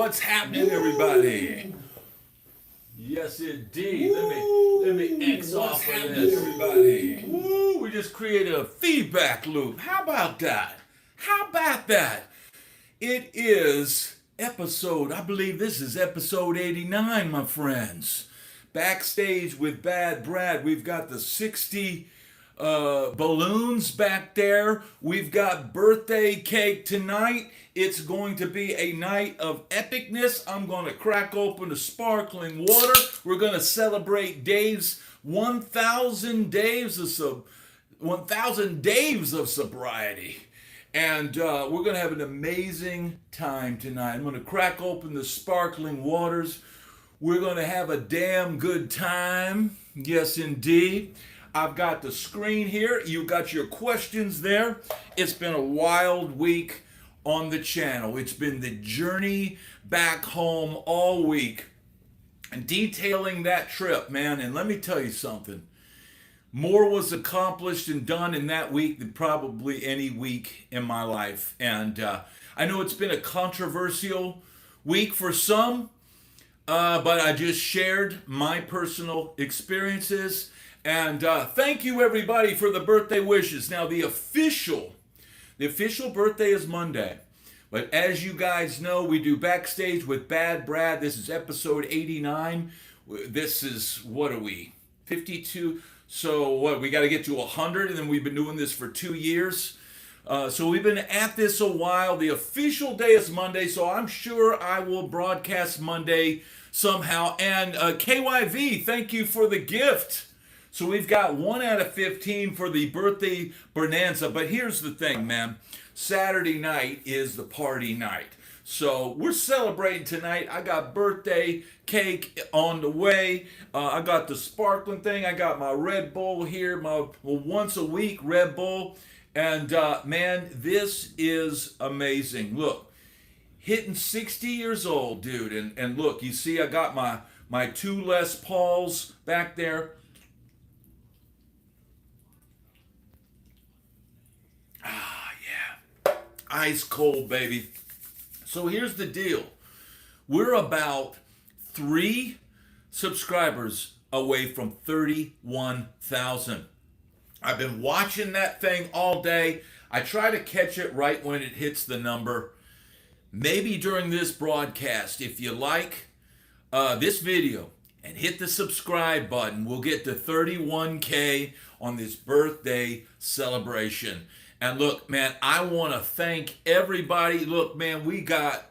What's happening, everybody? Yes, indeed. Let me X off of this. Everybody? Woo, we just created a feedback loop. How about that? How about that? It is episode, I believe this is episode 89, my friends. Backstage with Bad Brad. We've got the 60 balloons back there. We've got birthday cake tonight. It's going to be a night of epicness. I'm going to crack open the sparkling water. We're going to celebrate Dave's 1,000 days of sobriety. And we're going to have an amazing time tonight. I'm going to crack open the sparkling waters. We're going to have a damn good time. Yes, indeed. I've got the screen here. You've got your questions there. It's been a wild week on the channel. It's been the journey back home all week and detailing that trip, man. And let me tell you something. More was accomplished and done in that week than probably any week in my life. And I know it's been a controversial week for some, but I just shared my personal experiences. And thank you, everybody, for the birthday wishes. Now, the official birthday is Monday. But as you guys know, we do Backstage with Bad Brad. This is episode 89. This is, what are we, 52? So what, we got to get to 100, and then we've been doing this for 2 years. So we've been at this a while. The official day is Monday, so I'm sure I will broadcast Monday somehow. And KYV, thank you for the gift. So we've got 1 out of 15 for the birthday bonanza. But here's the thing, man. Saturday night is the party night. So we're celebrating tonight. I got birthday cake on the way. I got the sparkling thing. I got my Red Bull here, my once a week Red Bull. And man, this is amazing. Look, hitting 60 years old, dude. And look, you see I got my 2 Les Pauls back there. Ice cold, baby. So here's the deal. We're about 3 subscribers away from 31,000. I've been watching that thing all day. I try to catch it right when it hits the number. Maybe during this broadcast, if you like this video and hit the subscribe button, we'll get to 31K on this birthday celebration. And look, man, I want to thank everybody. Look, man, look at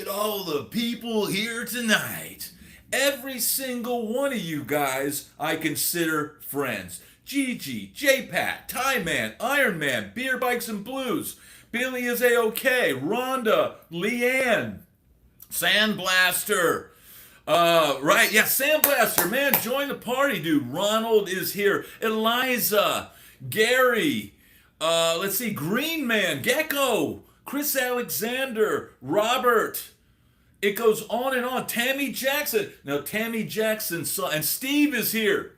all the people here tonight. Every single one of you guys I consider friends. Gigi, J-Pat, Tie Man, Iron Man, Beer Bikes and Blues, Billy is A-OK, Rhonda, Leanne, Sandblaster. Sandblaster, man, join the party, dude. Ronald is here. Eliza, Gary, let's see, Green Man, Gecko, Chris Alexander, Robert. It goes on and on. Tammy Jackson. Now, Tammy Jackson and Steve is here.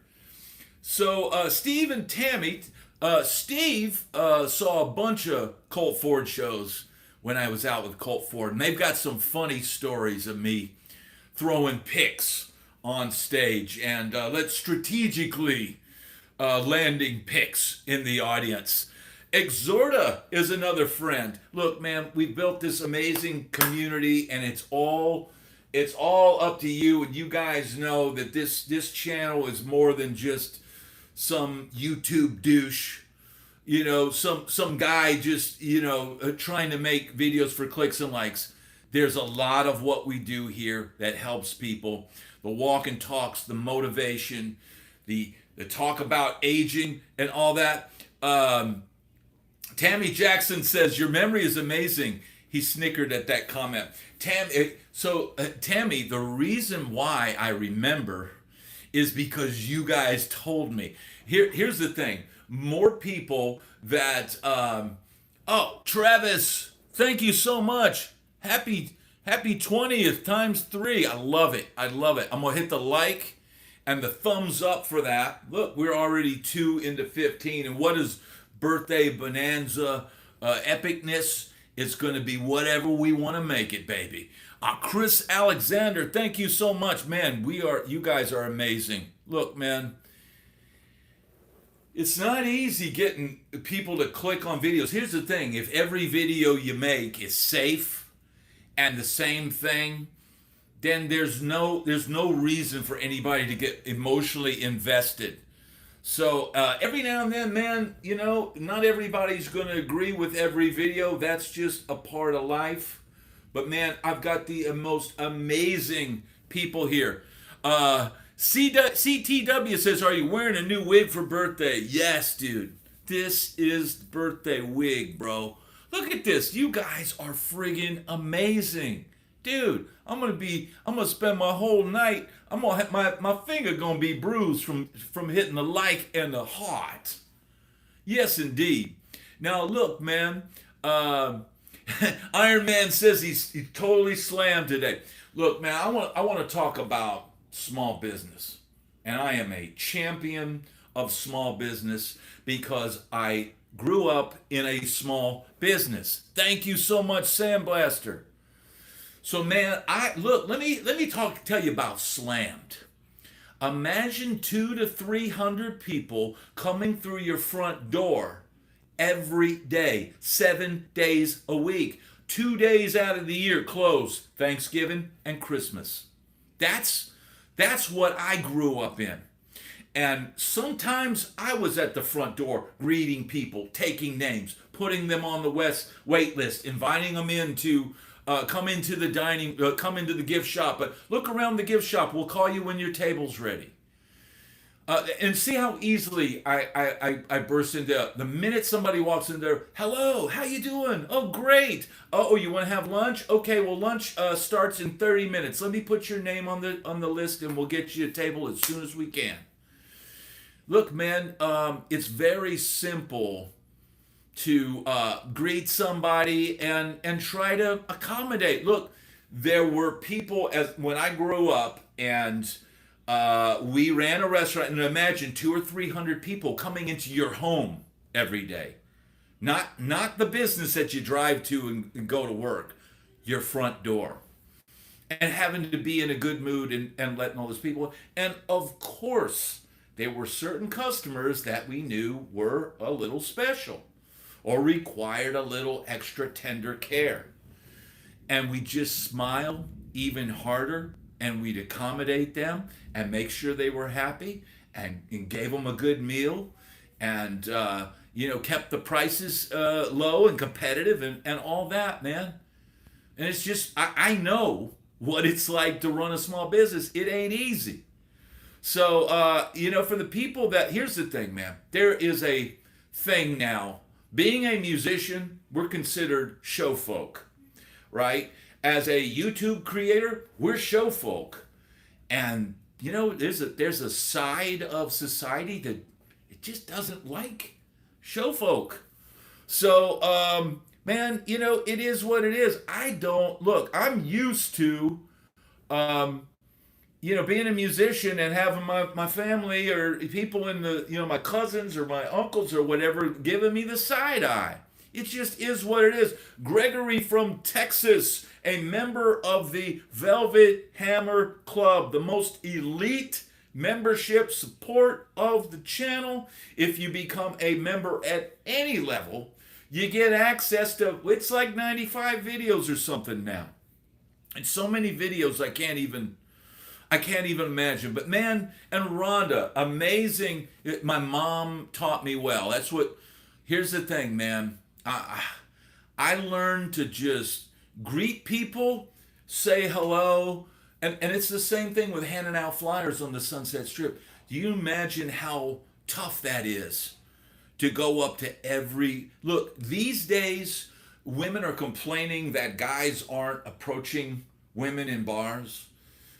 So, Steve and Tammy, Steve saw a bunch of Colt Ford shows when I was out with Colt Ford, and they've got some funny stories of me throwing picks on stage, and let's strategically landing picks in the audience. Exhorta is another friend. Look, man, we've built this amazing community, and it's all up to you. And you guys know that this channel is more than just some YouTube douche, some guy just trying to make videos for clicks and likes. There's a lot of what we do here that helps people. The walk and talks, the motivation, the talk about aging and all that. Tammy Jackson says, your memory is amazing. He snickered at that comment. Tammy, the reason why I remember is because you guys told me. Here's the thing. More people that, Travis, thank you so much. Happy 20th times 3. I love it. I'm going to hit the like and the thumbs up for that. Look, we're already 2 into 15. And what is birthday bonanza epicness? It's going to be whatever we want to make it, baby. Chris Alexander, thank you so much, man. You guys are amazing. Look, man, it's not easy getting people to click on videos. Here's the thing: if every video you make is safe and the same thing, then there's no reason for anybody to get emotionally invested. So every now and then, man, not everybody's going to agree with every video. That's just a part of life. But man, I've got the most amazing people here. CTW says, are you wearing a new wig for birthday? Yes, dude. This is birthday wig, bro. Look at this. You guys are friggin' amazing. Dude, I'm gonna spend my whole night, I'm gonna have my finger gonna be bruised from hitting the like and the heart. Yes, indeed. Now look, man, Iron Man says he's totally slammed today. Look, man, I want to talk about small business. And I am a champion of small business because I grew up in a small business. Thank you so much, Sandblaster. So man, let me tell you about Slammed. Imagine 200 to 300 people coming through your front door every day, 7 days a week, 2 days out of the year closed, Thanksgiving and Christmas. That's what I grew up in. And sometimes I was at the front door greeting people, taking names, putting them on the wait list, inviting them in to come into the gift shop. But look around the gift shop. We'll call you when your table's ready. And see how easily I burst into the minute somebody walks in there. Hello, how you doing? Oh, great. Oh, you want to have lunch? Okay, well, lunch starts in 30 minutes. Let me put your name on the list, and we'll get you a table as soon as we can. Look, man, it's very simple to greet somebody and try to accommodate. Look, there were people when I grew up, and we ran a restaurant, and imagine 200 or 300 people coming into your home every day. Not the business that you drive to and go to work, your front door. And having to be in a good mood and letting all those people. And of course, there were certain customers that we knew were a little special or required a little extra tender care. And we just smile even harder, and we'd accommodate them and make sure they were happy and gave them a good meal and, kept the prices low and competitive and all that, man. And it's just, I know what it's like to run a small business. It ain't easy. So, for the people here's the thing, man. There is a thing now. Being a musician, we're considered show folk, right? As a YouTube creator, we're show folk. And, there's a side of society that it just doesn't like show folk. So, man, it is what it is. I'm used to, being a musician and having my family or people in my cousins or my uncles or whatever giving me the side eye. It just is what it is. Gregory from Texas, a member of the Velvet Hammer Club, the most elite membership support of the channel. If you become a member at any level, you get access to, it's like 95 videos or something now. And so many videos I can't even imagine. But man, and Rhonda, amazing. My mom taught me well. Here's the thing, man. I learned to just greet people, say hello, and it's the same thing with handing out flyers on the Sunset Strip. Do you imagine how tough that is to go up to look, these days, women are complaining that guys aren't approaching women in bars.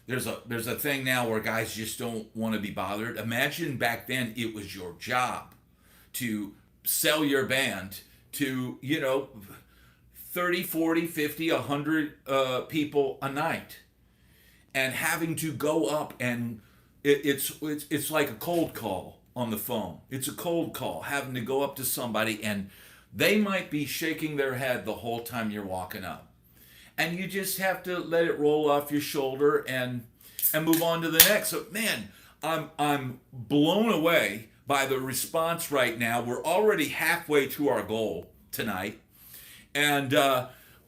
There's a thing now where guys just don't want to be bothered. Imagine back then it was your job to sell your band to, 30, 40, 50, 100 people a night. And having to go up and it's like a cold call on the phone. It's a cold call, having to go up to somebody and they might be shaking their head the whole time you're walking up. And you just have to let it roll off your shoulder and move on to the next. So man, I'm blown away by the response right now. We're already halfway to our goal tonight. And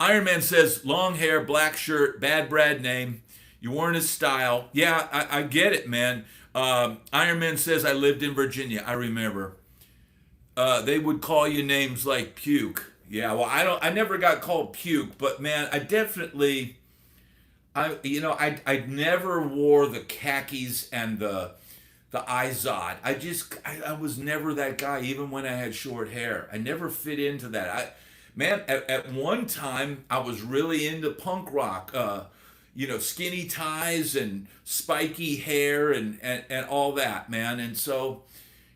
Iron Man says, long hair, black shirt, bad Brad name. You weren't his style. Yeah, I get it, man. Iron Man says, I lived in Virginia. I remember. They would call you names like Puke. Yeah, well, I never got called Puke, but man, I definitely, I never wore the khakis and the Izod. I was never that guy, even when I had short hair. I never fit into that. At one time, I was really into punk rock. Skinny ties and spiky hair and all that, man. And so,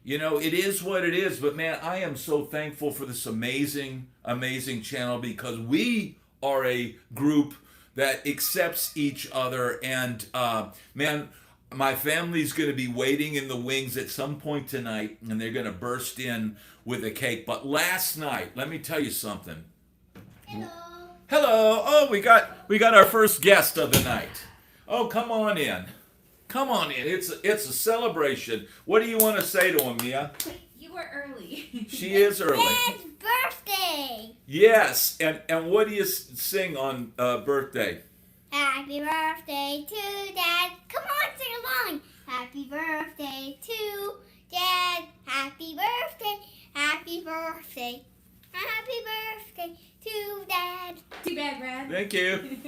it is what it is. But man, I am so thankful for this amazing, amazing channel, because we are a group that accepts each other. And man, my family's going to be waiting in the wings at some point tonight, and they're going to burst in with a cake. But last night, let me tell you something. Hello. Hello. Oh, we got our first guest of the night. Oh, come on in. Come on in. It's a celebration. What do you want to say to him, Mia? You were early. She is early. Dad's birthday. Yes. And what do you sing on birthday? Happy birthday to Dad. Come on, sing along. Happy birthday to Dad. Happy birthday. Happy birthday. Happy birthday to Dad. Too bad, Brad. Thank you.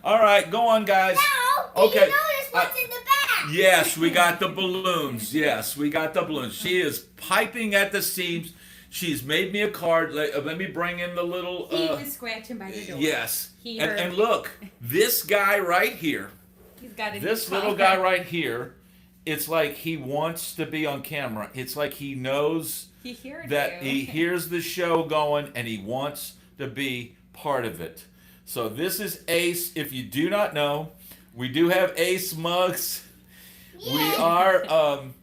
All right, go on, guys. No. Okay. Did you notice what's in the back? Yes, we got the balloons. Yes, we got the balloons. She is piping at the seams. She's made me a card. Let me bring in the little... He was scratching by the door. Yes. And look, this guy right here, He's got a this little guy right here, it's like he wants to be on camera. It's like he knows He hears that you. he hears the show going and he wants to be part of it. So this is Ace. If you do not know, we do have Ace mugs. Yeah. We are... And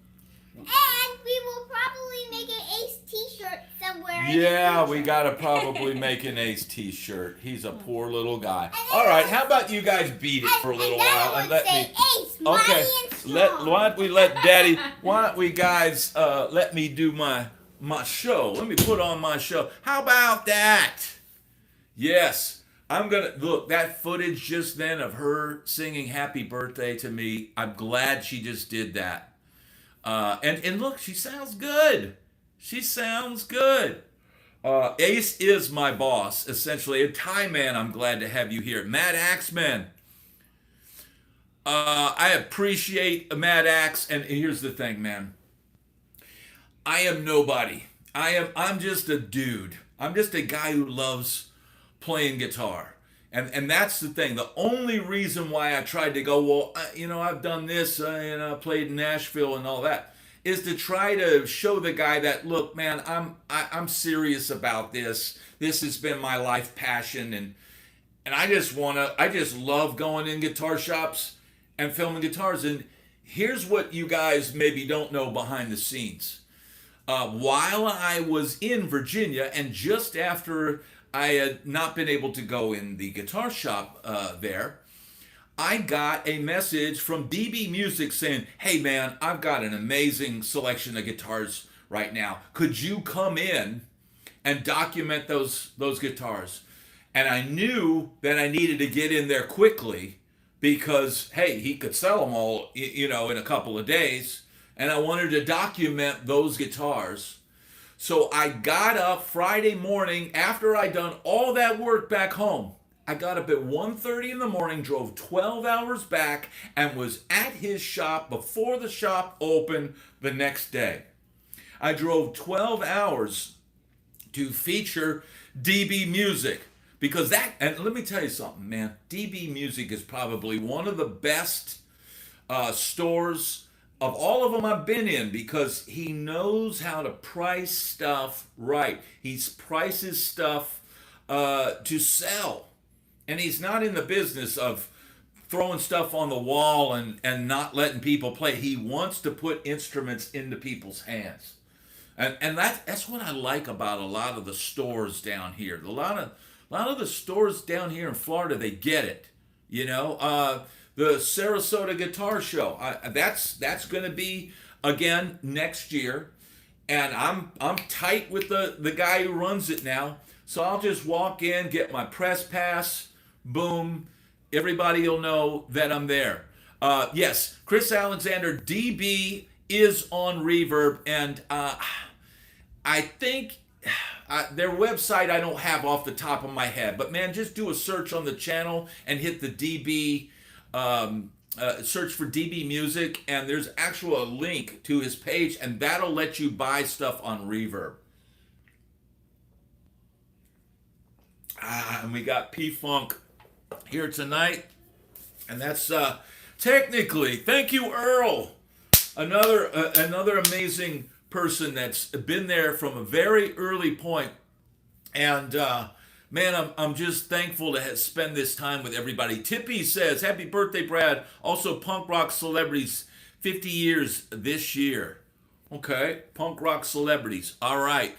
we will probably make an Ace t-shirt somewhere. Yeah, we gotta probably make an Ace t-shirt. He's a poor little guy. All right, how about you guys beat it for a little while and let me... Ace, Okay, why don't we let Daddy... Why don't we guys let me do my show? Let me put on my show. How about that? Yes, I'm gonna... Look, that footage just then of her singing Happy Birthday to me, I'm glad she just did that. And look, she sounds good. She sounds good. Ace is my boss, essentially. And Ty Man, I'm glad to have you here. Mad Axeman. I appreciate Mad Axe, and here's the thing, man. I am nobody. I'm just a dude. I'm just a guy who loves playing guitar. And that's the thing. The only reason why I tried to go, well, I've done this, I played in Nashville and all that, is to try to show the guy that, look, man, I'm serious about this. This has been my life passion, and I just love going in guitar shops and filming guitars. And here's what you guys maybe don't know behind the scenes. While I was in Virginia, and just after I had not been able to go in the guitar shop there, I got a message from DB Music saying, hey man, I've got an amazing selection of guitars right now. Could you come in and document those guitars? And I knew that I needed to get in there quickly because, hey, he could sell them all, in a couple of days. And I wanted to document those guitars. So I got up Friday morning after I'd done all that work back home. I got up at 1:30 in the morning, drove 12 hours back, and was at his shop before the shop opened the next day. I drove 12 hours to feature DB Music because and let me tell you something, man. DB Music is probably one of the best stores of all of them I've been in, because he knows how to price stuff right. He prices stuff to sell. And he's not in the business of throwing stuff on the wall and not letting people play. He wants to put instruments into people's hands. And that's what I like about a lot of the stores down here. A lot of the stores down here in Florida, they get it. You know, the Sarasota Guitar Show. That's going to be again next year, and I'm tight with the guy who runs it now. So I'll just walk in, get my press pass, boom. Everybody will know that I'm there. Yes, Chris Alexander, DB is on Reverb, and I think their website I don't have off the top of my head, but man, just do a search on the channel and hit the DB, search for DB Music, and there's actually a link to his page, and that'll let you buy stuff on Reverb. And we got P-Funk here tonight, and that's technically, thank you, Earl, another amazing person that's been there from a very early point. And man, I'm just thankful to spend this time with everybody. Tippy says, happy birthday, Brad. Also, Punk Rock Celebrities, 50 years this year. Okay, Punk Rock Celebrities. All right.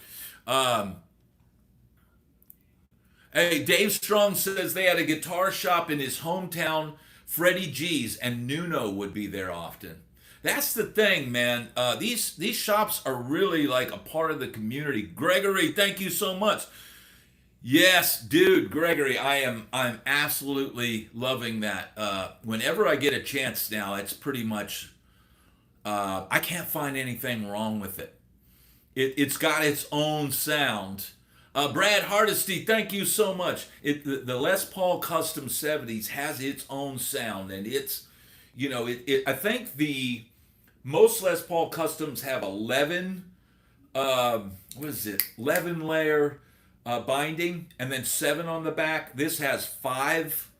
Hey, Dave Strong says they had a guitar shop in his hometown, Freddie G's, and Nuno would be there often. That's the thing, man. These shops are really like a part of the community. Gregory, thank you so much. Yes, dude, Gregory, I'm absolutely loving that. Whenever I get a chance now, it's pretty much I can't find anything wrong with it. It's got its own sound. Brad Hardesty, thank you so much. The Les Paul Custom 70s has its own sound, and it's, you know, I think the most Les Paul Customs have 11 layer binding, and then 7 on the back. This has 5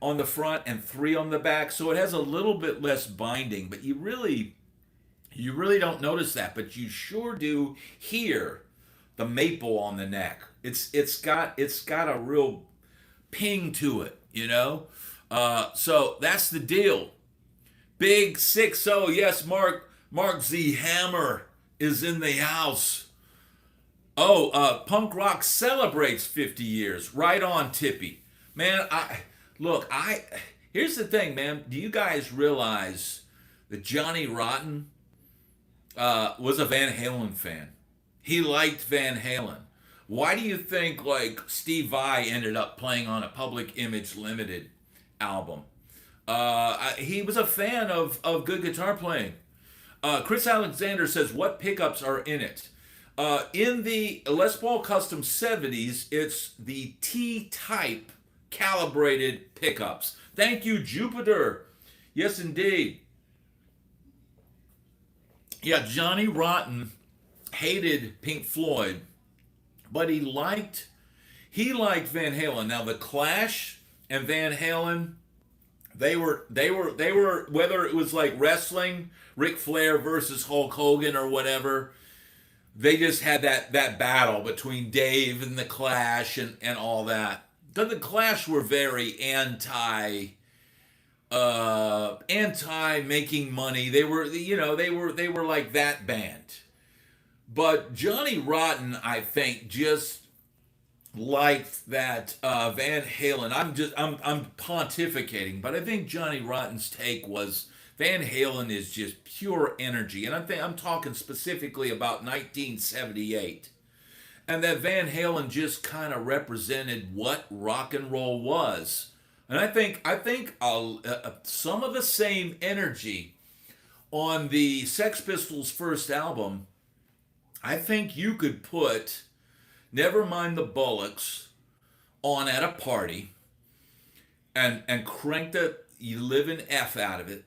on the front and 3 on the back, so it has a little bit less binding, but you really don't notice that, but you sure do hear the maple on the neck. It's got a real ping to it, you know. So that's the deal. Big 6-0, yes, Mark Z Hammer is in the house. Oh, Punk Rock celebrates 50 years. Right on, Tippy. Man, here's the thing, man. Do you guys realize that Johnny Rotten was a Van Halen fan? He liked Van Halen. Why do you think like Steve Vai ended up playing on a Public Image Limited album? He was a fan of good guitar playing. Chris Alexander says, what pickups are in it? In the Les Paul Custom 70s, it's the T-type calibrated pickups. Thank you, Jupiter. Yes, indeed. Yeah, Johnny Rotten hated Pink Floyd, but he liked Van Halen. Now the Clash and Van Halen, they were whether it was like wrestling, Ric Flair versus Hulk Hogan or whatever, they just had that battle between Dave and the Clash and all that. But the Clash were very anti making money. They were like that band. But Johnny Rotten, I think, just liked that Van Halen. I'm pontificating, but I think Johnny Rotten's take was Van Halen is just pure energy, and I'm talking specifically about 1978, and that Van Halen just kind of represented what rock and roll was, and I think some of the same energy on the Sex Pistols' first album. I think you could put Nevermind the Bollocks on at a party and crank the living F out of it.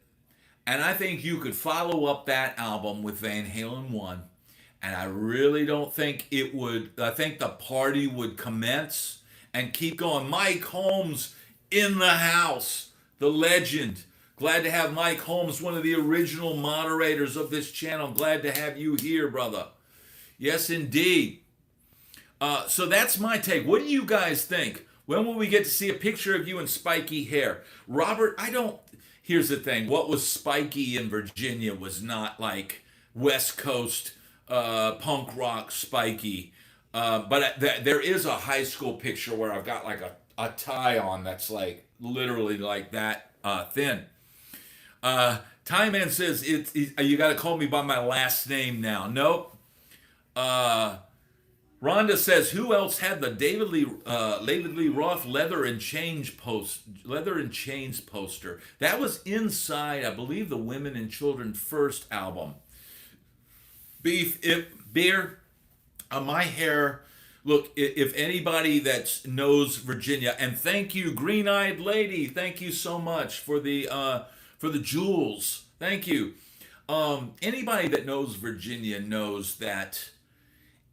And I think you could follow up that album with Van Halen 1. And I really don't think it would. I think the party would commence and keep going. Mike Holmes in the house, the legend. Glad to have Mike Holmes, one of the original moderators of this channel. Glad to have you here, brother. Yes, indeed. So that's my take. What do you guys think? When will we get to see a picture of you in spiky hair? Robert, here's the thing. What was spiky in Virginia was not like West Coast punk rock spiky. But there is a high school picture where I've got like a tie on that's like literally like that thin. Tie Man says you got to call me by my last name now. Nope. Rhonda says, who else had the David Lee Roth leather and chains poster? That was inside, I believe, the Women and Children First album. Beer, my hair. Look, if anybody that knows Virginia, and thank you, Green Eyed Lady, thank you so much for the jewels. Thank you. Anybody that knows Virginia knows that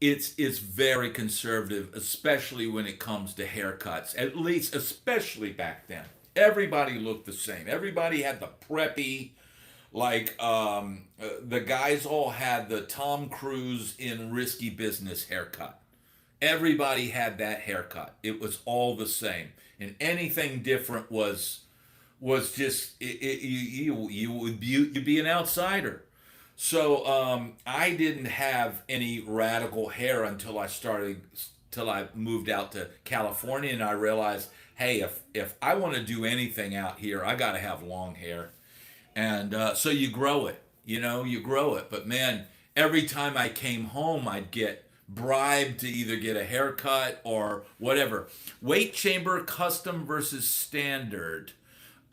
it's very conservative, especially when it comes to haircuts. At least, especially back then, everybody looked the same. Everybody had the preppy, like the guys all had the Tom Cruise in Risky Business haircut. Everybody had that haircut. It was all the same, and anything different was just you'd be an outsider. So I didn't have any radical hair until I moved out to California, and I realized, hey, if I want to do anything out here, I got to have long hair, and so you grow it, you grow it. But man, every time I came home, I'd get bribed to either get a haircut or whatever. Weight chamber, custom versus standard.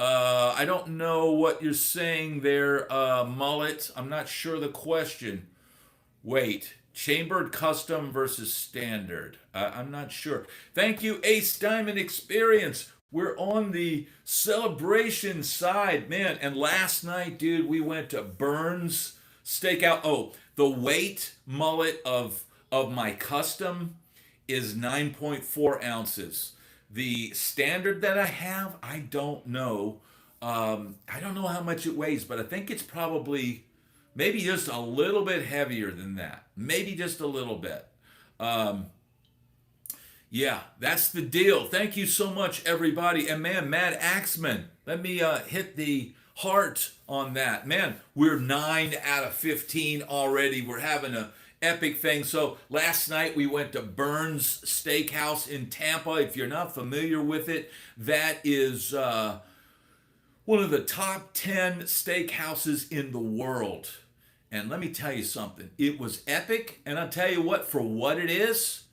I don't know what you're saying there, Mullet. I'm not sure the question. Wait, chambered custom versus standard. I'm not sure. Thank you, Ace Diamond Experience. We're on the celebration side, man. And last night, dude, we went to Burns Steakout. Oh, the weight, Mullet, of my custom is 9.4 ounces. The standard that I have, I don't know. I don't know how much it weighs, but I think it's probably maybe just a little bit heavier than that. Maybe just a little bit. Yeah, that's the deal. Thank you so much, everybody. And man, Mad Axeman, let me hit the heart on that. Man, we're 9 out of 15 already. We're having a epic thing. So last night we went to Burns Steakhouse in Tampa. If you're not familiar with it, that is one of the top 10 steakhouses in the world. And let me tell you something. It was epic. And I'll tell you what, for what it is,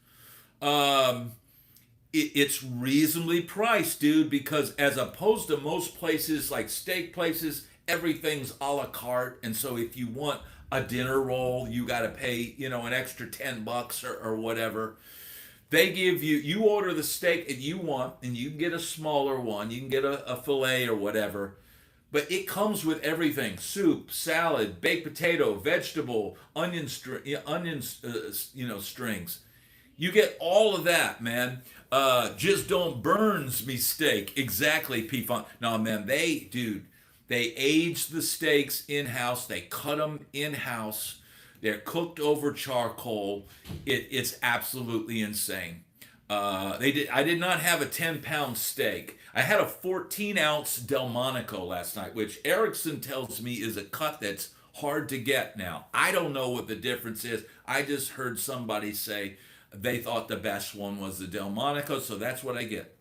it's reasonably priced, dude, because as opposed to most places like steak places, everything's a la carte. And so if you want a dinner roll, you got to pay, an extra $10 or whatever. They give you order the steak that you want, and you can get a smaller one, you can get a filet or whatever, but it comes with everything: soup, salad, baked potato, vegetable, strings. You get all of that, man. Just don't burns me steak. Exactly, P-Funk. No, man, they age the steaks in-house. They cut them in-house. They're cooked over charcoal. It's absolutely insane. I did not have a 10-pound steak. I had a 14-ounce Delmonico last night, which Erickson tells me is a cut that's hard to get now. I don't know what the difference is. I just heard somebody say they thought the best one was the Delmonico, so that's what I get.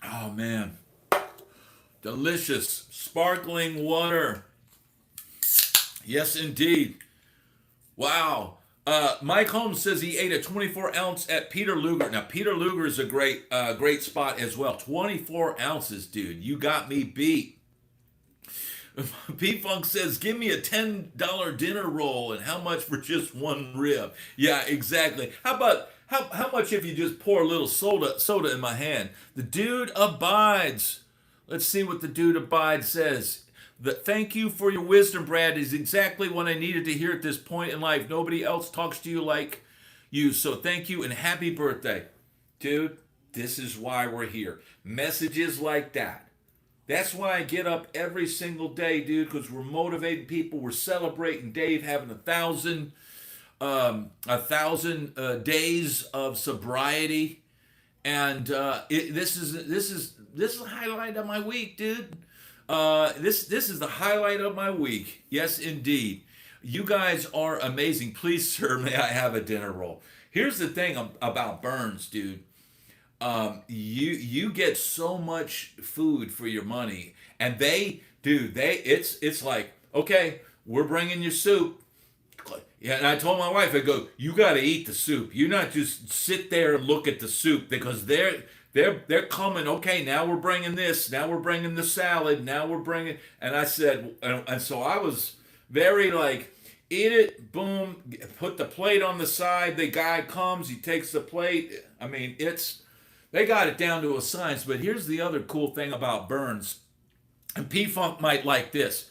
Oh, man. Delicious sparkling water. Yes, indeed. Wow. Mike Holmes says he ate a 24-ounce at Peter Luger. Now, Peter Luger is a great spot as well. 24 ounces, dude. You got me beat. P-Funk says, give me a $10 dinner roll, and how much for just one rib? Yeah, exactly. How much if you just pour a little soda in my hand? The dude abides. Let's see what the dude abides says. Thank you for your wisdom, Brad, is exactly what I needed to hear at this point in life. Nobody else talks to you like you, so thank you and happy birthday. Dude, this is why we're here. Messages like that. That's why I get up every single day, dude, because we're motivating people. We're celebrating Dave having 1,000 days of sobriety, and this is a highlight of my week, dude. This is the highlight of my week. Yes, indeed. You guys are amazing. Please, sir, may I have a dinner roll? Here's the thing about Burns, dude. You get so much food for your money, and it's like, okay, we're bringing you soup. Yeah, and I told my wife, I go, you got to eat the soup. You not just sit there and look at the soup, because they're coming. Okay, now we're bringing this. Now we're bringing the salad. Now we're bringing. And I said, and so I was very like, eat it, boom, put the plate on the side. The guy comes, he takes the plate. I mean, they got it down to a science. But here's the other cool thing about Burns, and P-Funk might like this.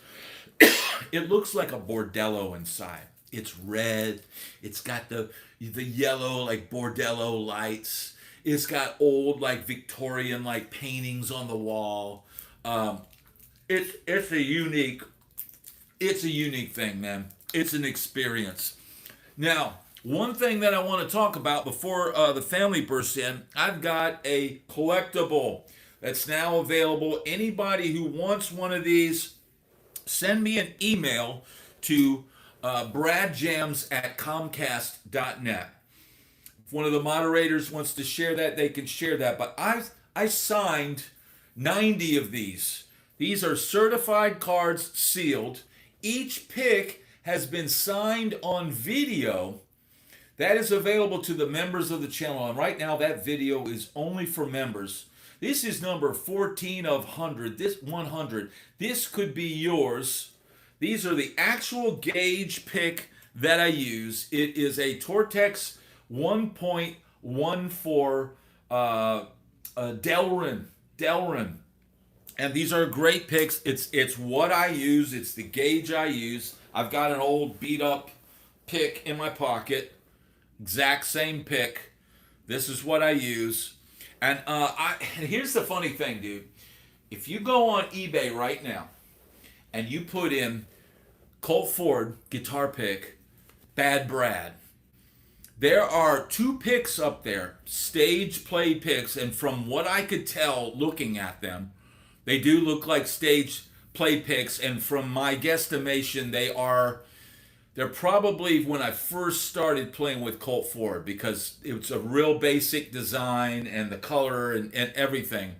It looks like a bordello inside. It's red. It's got the yellow like bordello lights. It's got old like Victorian like paintings on the wall. It's a unique thing, man. It's an experience. Now, one thing that I want to talk about before the family bursts in, I've got a collectible that's now available. Anybody who wants one of these, send me an email to bradjams@comcast.net. If one of the moderators wants to share that, they can share that. But I signed 90 of these. These are certified cards, sealed. Each pick has been signed on video. That is available to the members of the channel. And right now, that video is only for members. This is number 14 of 100. This 100. This could be yours. These are the actual gauge pick that I use. It is a Tortex 1.14 Delrin. And these are great picks. It's what I use. It's the gauge I use. I've got an old beat up pick in my pocket. Exact same pick. This is what I use. And here's the funny thing, dude. If you go on eBay right now and you put in Colt Ford guitar pick, Bad Brad, there are 2 picks up there, stage play picks, and from what I could tell looking at them, they do look like stage play picks, and from my guesstimation, they're probably when I first started playing with Colt Ford, because it's a real basic design and the color and everything.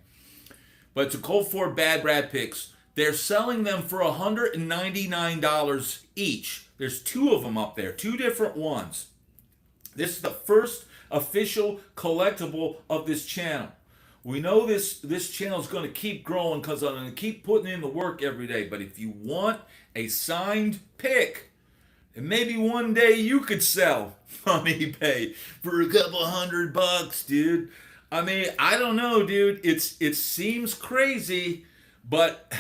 But it's a Colt Ford Bad Brad picks. They're selling them for $199 each. There's 2 of them up there, 2 different ones. This is the first official collectible of this channel. We know this channel is going to keep growing because I'm going to keep putting in the work every day. But if you want a signed pick, and maybe one day you could sell on eBay for a couple $100, dude. I mean, I don't know, dude. It seems crazy, but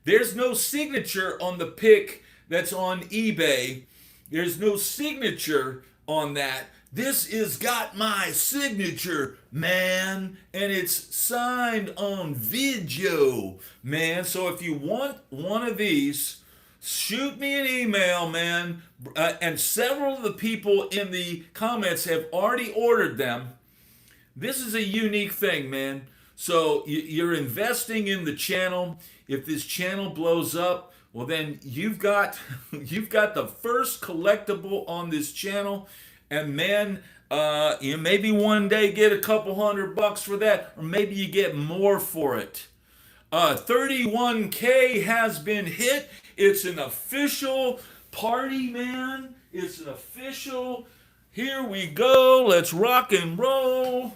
there's no signature on the pick that's on eBay. There's no signature on that. This is got my signature, man, and it's signed on video, man. So if you want one of these, shoot me an email, man. And several of the people in the comments have already ordered them. This is a unique thing, man. So you're investing in the channel. If this channel blows up, well, then you've got the first collectible on this channel. And man, you maybe one day get a couple $100 for that, or maybe you get more for it. 31K has been hit. It's an official party, man. It's an official. Here we go. Let's rock and roll.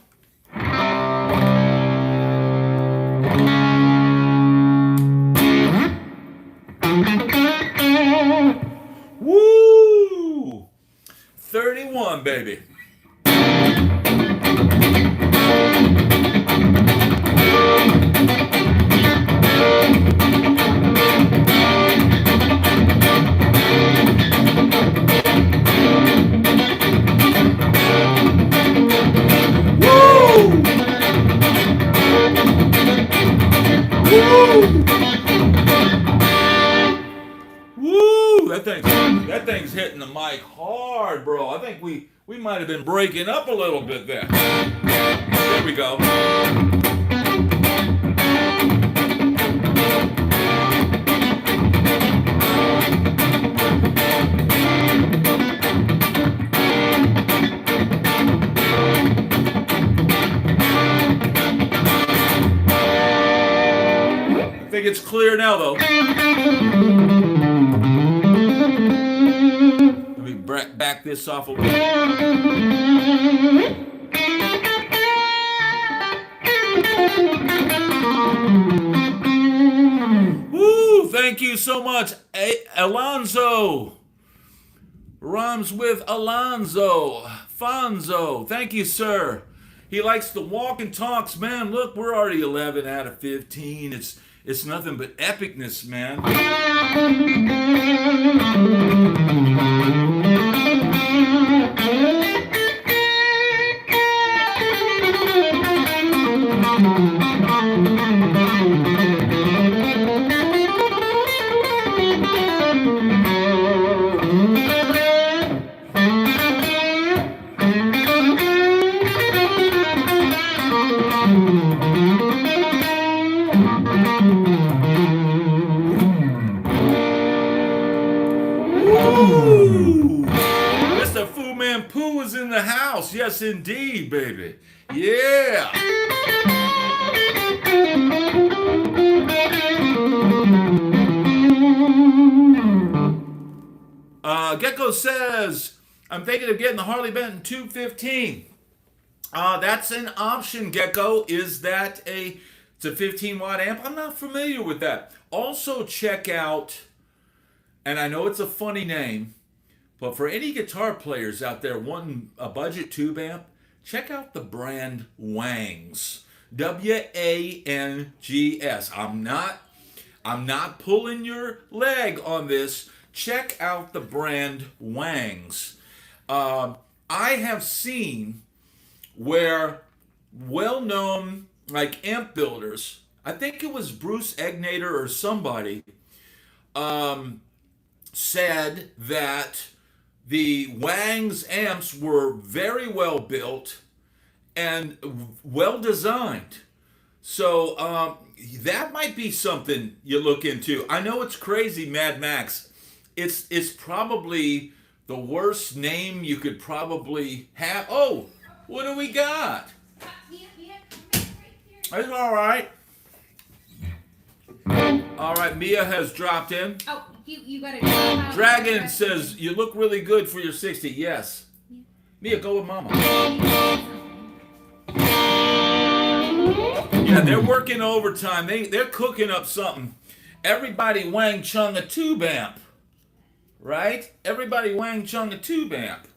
Woo! 31, baby. That thing's hitting the mic hard, bro. I think we might have been breaking up a little bit there. Here we go. think it's clear now, though. Let me back this off a little. Woo! Thank you so much, Alonzo. Rhymes with Alonzo. Fonzo. Thank you, sir. He likes the walk and talks, man. Look, we're already 11 out of 15. It's nothing but epicness, man. Mr. Fu Man Poo is in the house. Yes, indeed, baby. Yeah. Gecko says, I'm thinking of getting the Harley Benton 215. That's an option, Gecko. Is that it's a 15-watt amp? I'm not familiar with that. Also, check out, and I know it's a funny name, but for any guitar players out there wanting a budget tube amp, check out the brand Wangs. W-A-N-G-S. I'm not pulling your leg on this. Check out the brand Wangs. I have seen where well-known like amp builders, I think it was Bruce Egnater or somebody, said that the Wangs amps were very well built and well designed. So that might be something you look into. I know it's crazy, Mad Max. It's probably the worst name you could probably have. Oh, what do we got? It's all right. All right, Mia has dropped in. Oh, you got it. Dragon says, you look really good for your 60. Yes. Yeah. Mia, go with Mama. Yeah, they're working overtime. They're cooking up something. Everybody Wang Chung a tube amp. Right? Everybody Wang Chung a tube amp.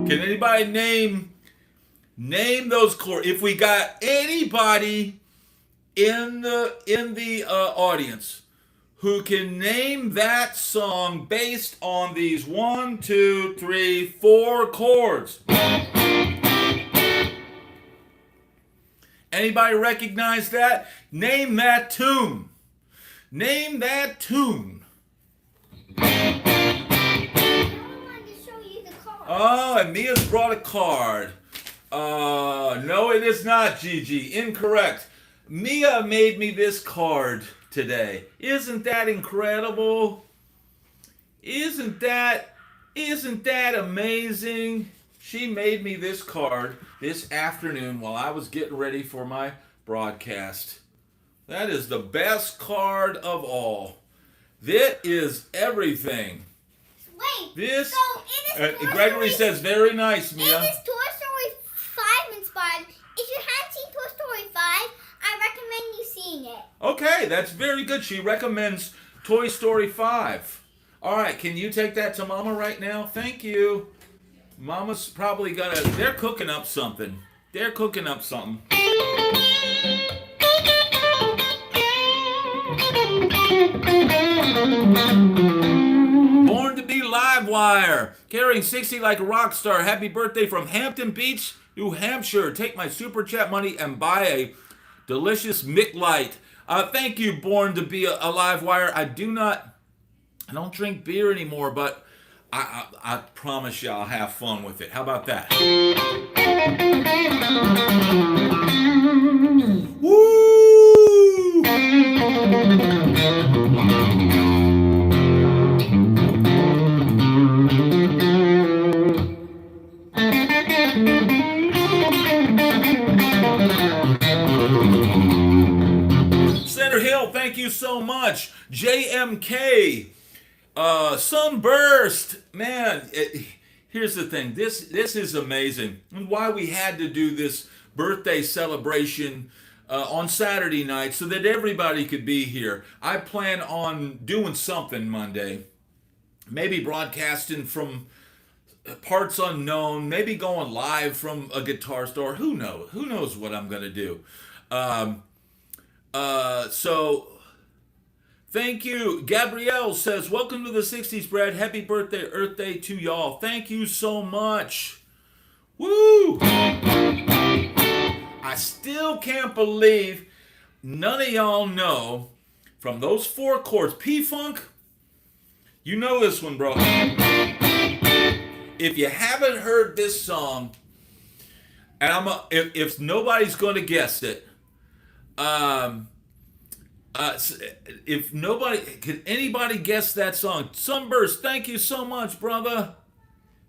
Can anybody name those chords? If we got anybody in the audience who can name that song based on these 1, 2, 3, 4 chords. Anybody recognize that? Name that tune. Name that tune. Oh, and Mia's brought a card. No, it is not, Gigi. Incorrect. Mia made me this card today. Isn't that incredible? Isn't that amazing? She made me this card this afternoon while I was getting ready for my broadcast. That is the best card of all. That is everything. Wait, this, so Gregory says, very nice, Mia. It is Toy Story 5 inspired. If you haven't seen Toy Story 5, I recommend you seeing it. Okay, that's very good. She recommends Toy Story 5. All right, can you take that to Mama right now? Thank you. Mama's probably they're cooking up something. They're cooking up something. Born to be Livewire, carrying 60 like a rock star. Happy birthday from Hampton Beach, New Hampshire. Take my super chat money and buy a delicious Mick Light. Thank you, Born to be a Livewire. I don't drink beer anymore, but I promise you I'll have fun with it. How about that? Woo! you so much. JMK, Sunburst, man. Here's the thing. This is amazing, and why we had to do this birthday celebration on Saturday night so that everybody could be here. I plan on doing something Monday, maybe broadcasting from parts unknown, maybe going live from a guitar store. Who knows what I'm gonna do. So thank you. Gabrielle says, welcome to the 60s, Brad. Happy birthday, Earth Day to y'all. Thank you so much. Woo! I still can't believe none of y'all know from those 4 chords. P-Funk, you know this one, bro. If you haven't heard this song, and if nobody's going to guess it, if nobody, can anybody guess that song? Sunburst, thank you so much, brother.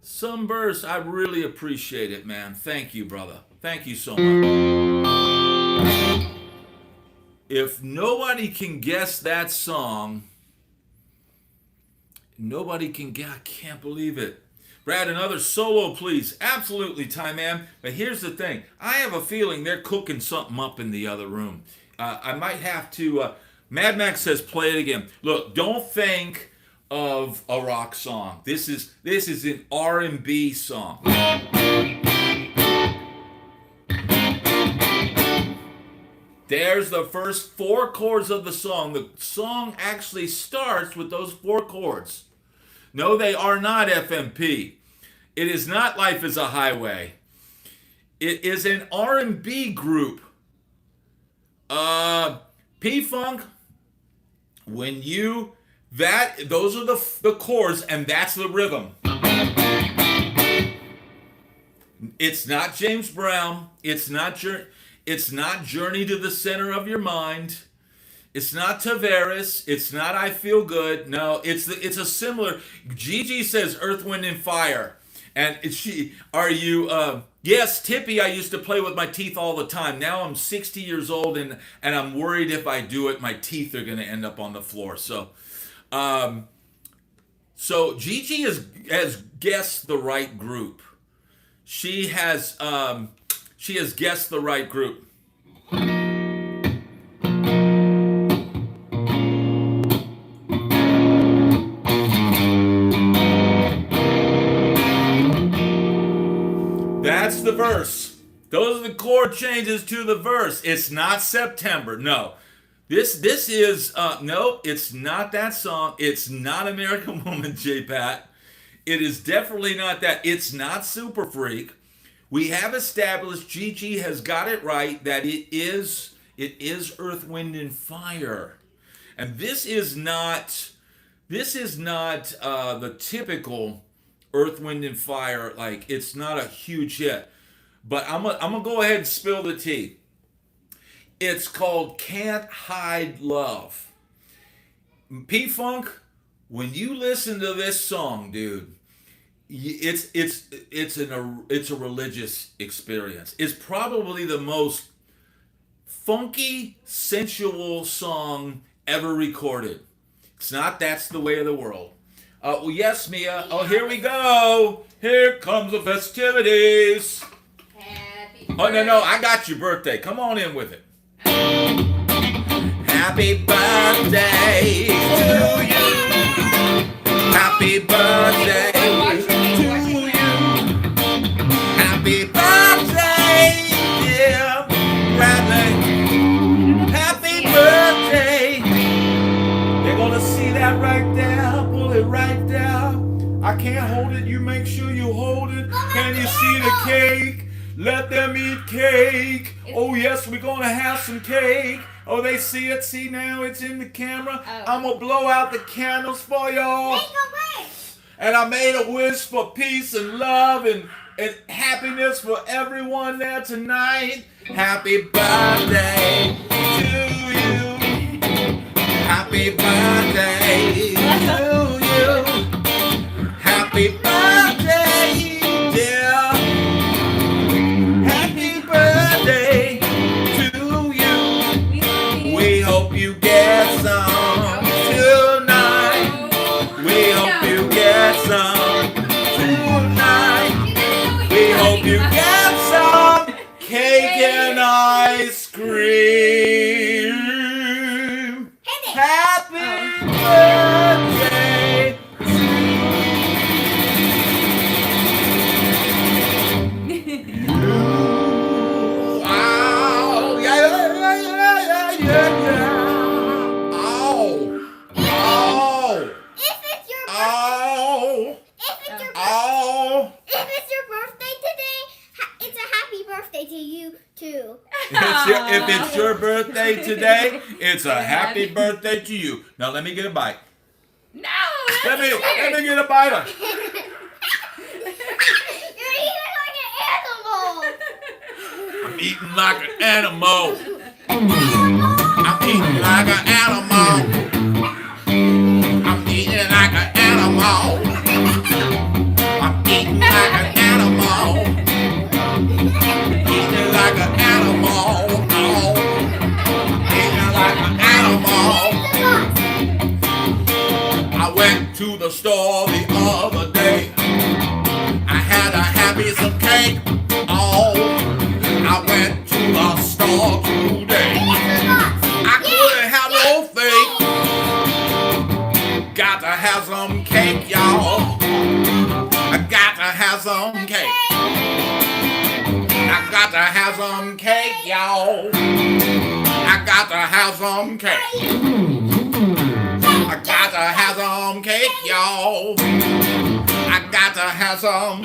Sunburst, I really appreciate it, man. Thank you, brother. Thank you so much. If nobody can guess that song, nobody can guess. I can't believe it. Brad, another solo, please. Absolutely, Ty Man. But here's the thing. I have a feeling they're cooking something up in the other room. I might have to... Mad Max says, play it again. Look, don't think of a rock song. This is an R&B song. There's the first 4 chords of the song. The song actually starts with those 4 chords. No, they are not FMP. It is not Life is a Highway. It is an R&B group. P-Funk, when you, those are the chords, and that's the rhythm. It's not James Brown. It's not Journey to the Center of Your Mind. It's not Tavares. It's not I Feel Good. No, it's a similar. Gigi says Earth, Wind, and Fire. And yes, Tippy, I used to play with my teeth all the time. Now I'm 60 years old, and I'm worried if I do it, my teeth are going to end up on the floor. So Gigi has guessed the right group. She has guessed the right group. That's the verse. Those are the chord changes to the verse. It's not September. No. This is, no, it's not that song. It's not American Woman, J-Pat. It is definitely not that. It's not Super Freak. We have established, Gigi has got it right, that it is Earth, Wind, and Fire. And this is not the typical Earth, Wind, and Fire. Like, it's not a huge hit. But I'm gonna go ahead and spill the tea. It's called Can't Hide Love. P-Funk, when you listen to this song, dude, it's a religious experience. It's probably the most funky, sensual song ever recorded. It's not That's the Way of the World. Well, yes, Mia. Oh, here we go. Here comes the festivities. Oh, no, I got your birthday. Come on in with it. Happy birthday to you. Happy birthday to you. Happy birthday, dear Bradley. Happy birthday. They're going to see that right there. Pull it right there. I can't hold it. You make sure you hold it. Can you see the cake? Let them eat cake. Oh, yes, we're going to have some cake. Oh, they see it. See now, it's in the camera. Oh. I'm going to blow out the candles for y'all. Make a wish. And I made a wish for peace and love and happiness for everyone there tonight. Happy birthday to you. Happy birthday to you. Happy birthday, dear. Happy birthday to you. We hope you get some Oh. If it's your birthday today, it's a happy birthday to you too. If it's your birthday today, it's a happy birthday to you. Now let me get a bite. No. Let me get a bite of. You're eating like an animal. I'm eating like an animal. I'm eating like an animal. I'm eating like an animal. I'm eating like an animal. Eating like an animal. Eating like an animal. I went to the store the other day. I had a happy piece of cake. Oh, I went to the store today. I couldn't have no fake. Got to have some cake, y'all. I got to have some cake. I got to have some cake, y'all. I got to have some cake. I got to have some cake, y'all. I got to have some.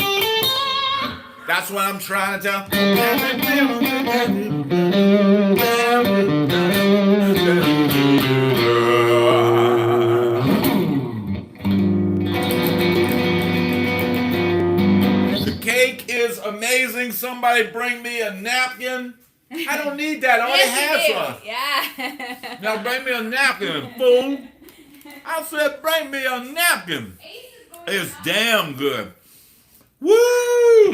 That's what I'm trying to tell. The cake is amazing. Somebody bring me a napkin. I don't need that. I already have some. Yeah. Now bring me a napkin, fool. I said bring me a napkin. It's damn good. Woo!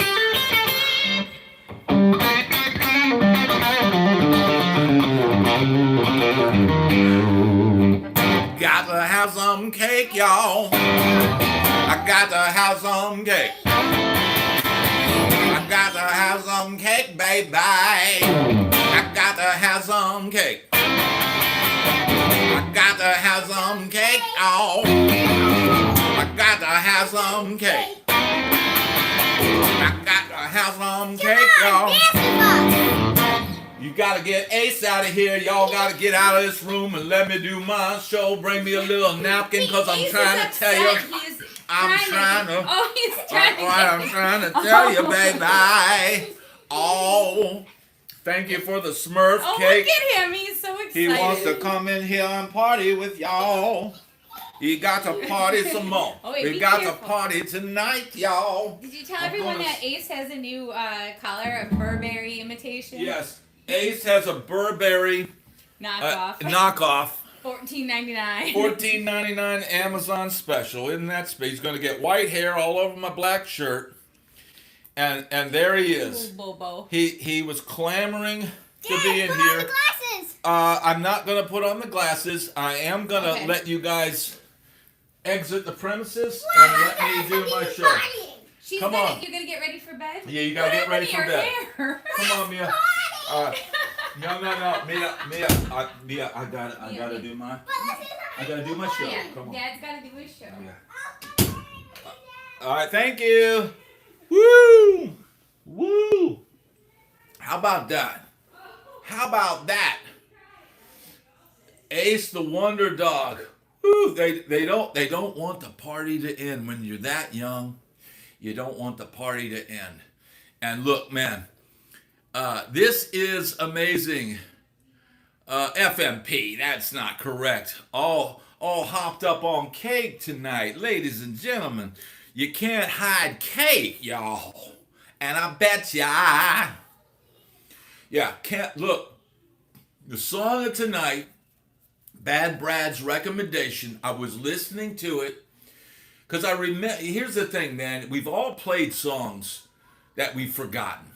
Got to have some cake, y'all. I got to have some cake. I got to have some cake, baby. I got to have some cake. I got to have some cake, y'all. I got to have some cake. I got to have some cake, y'all. You gotta get Ace out of here. Y'all gotta get out of this room and let me do my show. Bring me a little napkin, cause I'm trying to tell you. I'm trying to tell you, baby. Oh, thank you for the Smurf cake. Look at him. He's so excited. He wants to come in here and party with y'all. He got to party some more. We got to party tonight, y'all. Did you tell everyone that Ace has a new collar, a Burberry imitation? Yes, Ace has a Burberry knockoff. $14.99. $14.99 Amazon special. Isn't that space? He's going to get white hair all over my black shirt. And there he is. Bobo. He was clamoring to be in put here. on the glasses. I'm not going to put on the glasses. I am going to let you guys exit the premises and let me do my show. Come on. You're going to get ready for bed? Yeah, you got to get ready for bed. Hair? Come on, Mia. No, Mia, I gotta do my show. Yeah, Come on. Dad's got to do his show. Yeah. All right, thank you. Woo! Woo! How about that? How about that? Ace the Wonder Dog. Woo! They don't want the party to end when you're that young. You don't want the party to end. And look, man, this is amazing. FMP, that's not correct. All hopped up on cake tonight, ladies and gentlemen. You can't hide cake, y'all. And I bet ya. Yeah, can't look. The song of tonight, Bad Brad's recommendation. I was listening to it because I remember. Here's the thing, man. We've all played songs that we've forgotten.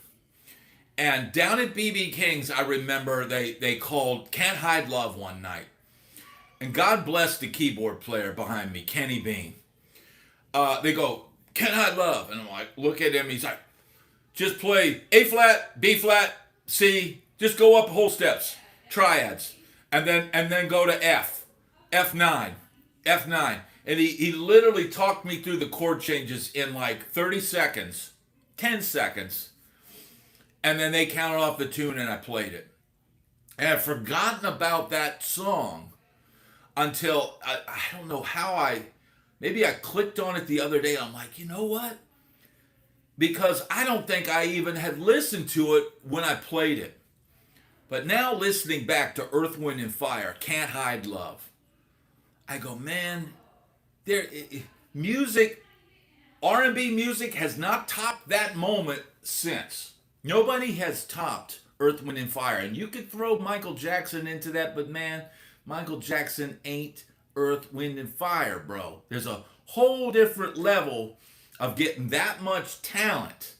And down at BB King's, I remember they called Can't Hide Love one night. And God bless the keyboard player behind me, Kenny Bean. They go, Can't Hide Love. And I'm like, look at him. He's like, just play A flat, B flat, C. Just go up whole steps, triads. And then go to F, F9. And he literally talked me through the chord changes in like 30 seconds, 10 seconds. And then they counted off the tune and I played it. And I've forgotten about that song until, I don't know how Maybe I clicked on it the other day. I'm like, you know what? Because I don't think I even had listened to it when I played it. But now listening back to Earth, Wind, and Fire, Can't Hide Love, I go, man, music, R&B music has not topped that moment since. Nobody has topped Earth, Wind, and Fire. And you could throw Michael Jackson into that, but man, Michael Jackson ain't Earth, Wind, and Fire, bro. There's a whole different level of getting that much talent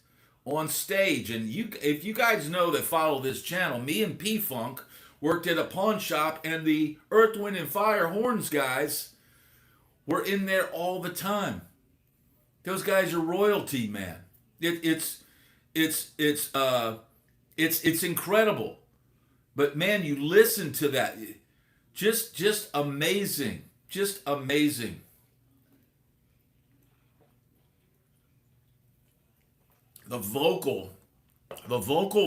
on stage. And if you guys know that follow this channel, me and P-Funk worked at a pawn shop, and the Earth, Wind, and Fire horns guys were in there all the time. Those guys are royalty, man. It's incredible. But man, you listen to that, just amazing, just amazing. The vocal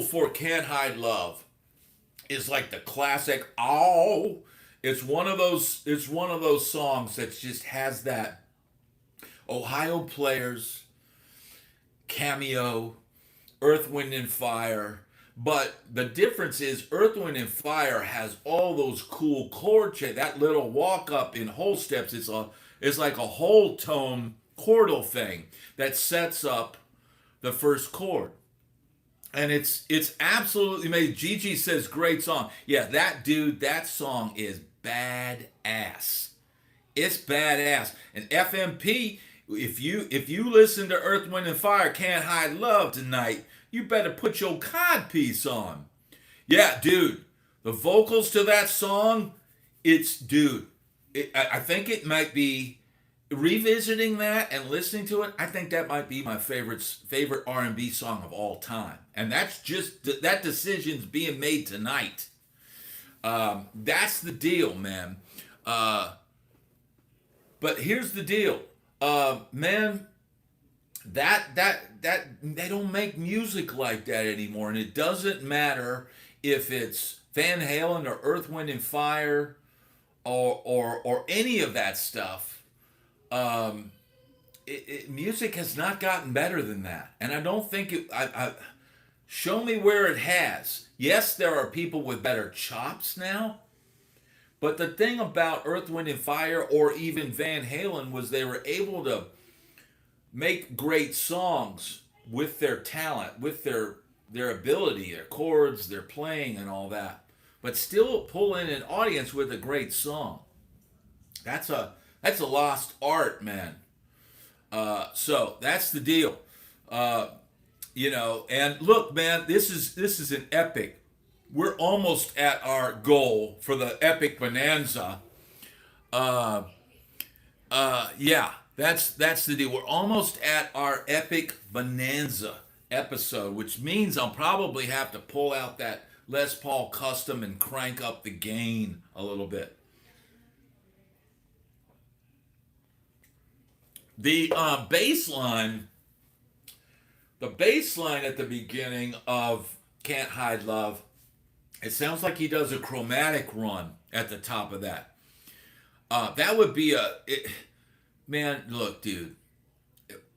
for Can't Hide Love is like the classic. Oh, it's one of those songs that just has that Ohio Players cameo, Earth, Wind, and Fire. But the difference is Earth, Wind, and Fire has all those cool chord changes. That little walk up in whole steps, it's like a whole tone chordal thing that sets up the first chord. And it's absolutely amazing. Gigi says, great song. Yeah, that song is badass. It's badass. And FMP, if you listen to Earth, Wind, and Fire, Can't Hide Love tonight, you better put your codpiece on. Yeah, dude, the vocals to that song, I think it might be, revisiting that and listening to it, I think that might be my favorite R&B song of all time. And that's just, that decision's being made tonight. That's the deal, man. But here's the deal. Man, that they don't make music like that anymore. And it doesn't matter if it's Van Halen or Earth, Wind, and Fire or any of that stuff. Music has not gotten better than that, and I don't think it. Show me where it has. Yes, there are people with better chops now, but the thing about Earth, Wind, and Fire, or even Van Halen, was they were able to make great songs with their talent, with their ability, their chords, their playing, and all that, but still pull in an audience with a great song. That's a lost art, man. So that's the deal. And look, man, this is an epic. We're almost at our goal for the epic bonanza. Yeah, that's the deal. We're almost at our epic bonanza episode, which means I'll probably have to pull out that Les Paul Custom and crank up the gain a little bit. The bass line at the beginning of Can't Hide Love, it sounds like he does a chromatic run at the top of that. That would be man, look, dude.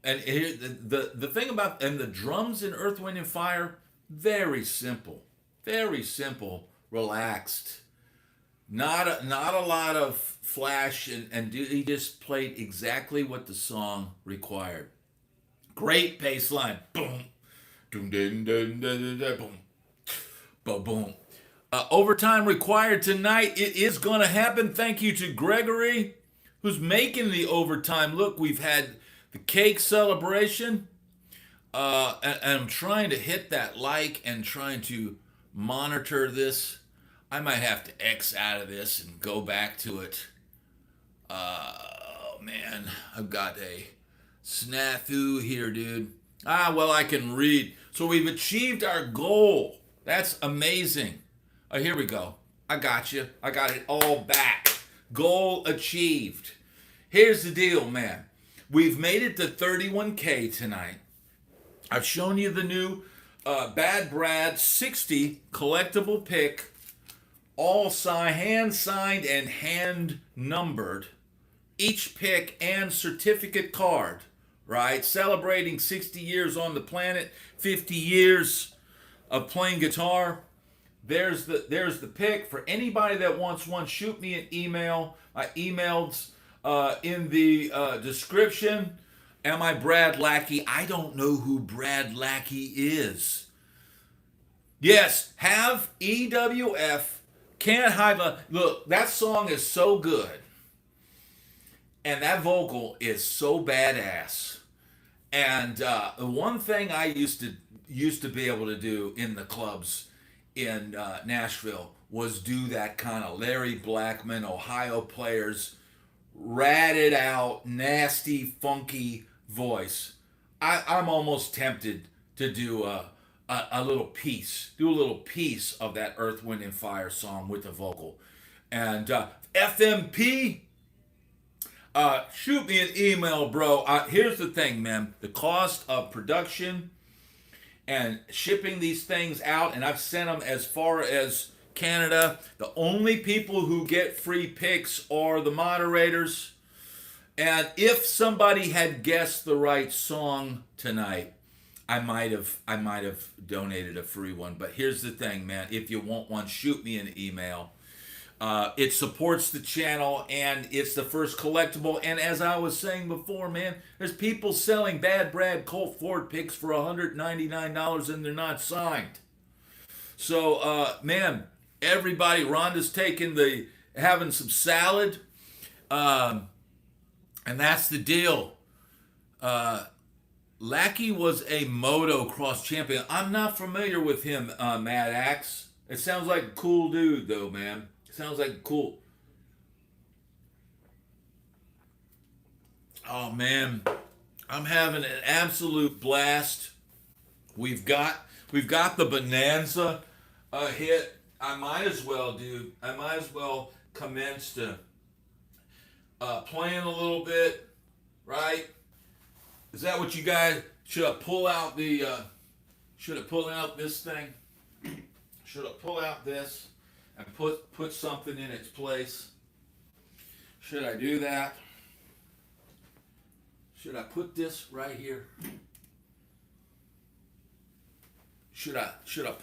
And here, the thing about, and the drums in Earth, Wind, and Fire, very simple, relaxed. Not a lot of flash, and he just played exactly what the song required. Great bass line. Boom. Boom, dun, dun, dun, dun, boom. Boom. Overtime required tonight. It is going to happen. Thank you to Gregory, who's making the overtime. Look, we've had the cake celebration. And I'm trying to hit that like and trying to monitor this. I might have to X out of this and go back to it. Oh, man. I've got a snafu here, dude. Well, I can read. So we've achieved our goal. That's amazing. Here we go. I got you. I got it all back. Goal achieved. Here's the deal, man. We've made it to 31K tonight. I've shown you the new Bad Brad 60 collectible pick. All hand signed and hand numbered. each pick and certificate card, right? Celebrating 60 years on the planet, 50 years of playing guitar. There's the pick. For anybody that wants one, shoot me an email. My email's in the description. Am I Brad Lackey? I don't know who Brad Lackey is. Yes, have EWF. Can't hide. Look, that song is so good. And that vocal is so badass. And the one thing I used to be able to do in the clubs in Nashville was do that kind of Larry Blackmon, Ohio Players, ratted out, nasty, funky voice. I'm almost tempted to do a little piece of that Earth, Wind, and Fire song with the vocal. And FMP, shoot me an email, bro. Here's the thing, man. The cost of production and shipping these things out, and I've sent them as far as Canada. The only people who get free picks are the moderators. And if somebody had guessed the right song tonight, I might have donated a free one. But here's the thing, man. If you want one, shoot me an email. It supports the channel, and it's the first collectible. And as I was saying before, man, there's people selling Bad Brad Colt Ford picks for $199 and they're not signed. So, man, everybody, Rhonda's having some salad, and that's the deal. Lackey was a motocross champion. I'm not familiar with him, Mad Axe. It sounds like a cool dude, though, man. Sounds like cool. Oh man, I'm having an absolute blast. We've got the Bonanza hit. I might as well commence to playing a little bit, right? Is that what you guys should I pull out the? Should I pull out this thing? Should I pull out this? And put something in its place? Should I do that? Should I put this right here? Should I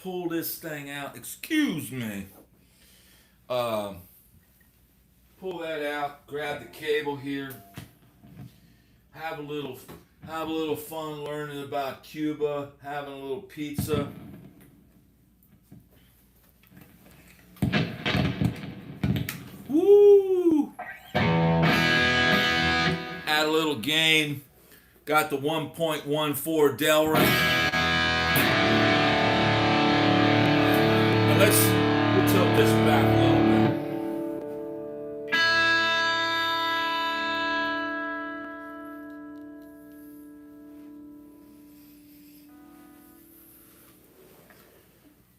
pull this thing out? Excuse me. Pull that out. Grab the cable here. Have a little fun learning about Cuba. Having a little pizza. Woo! Add a little gain. Got the 1.14 Delrin. Now we'll tilt this back a little bit.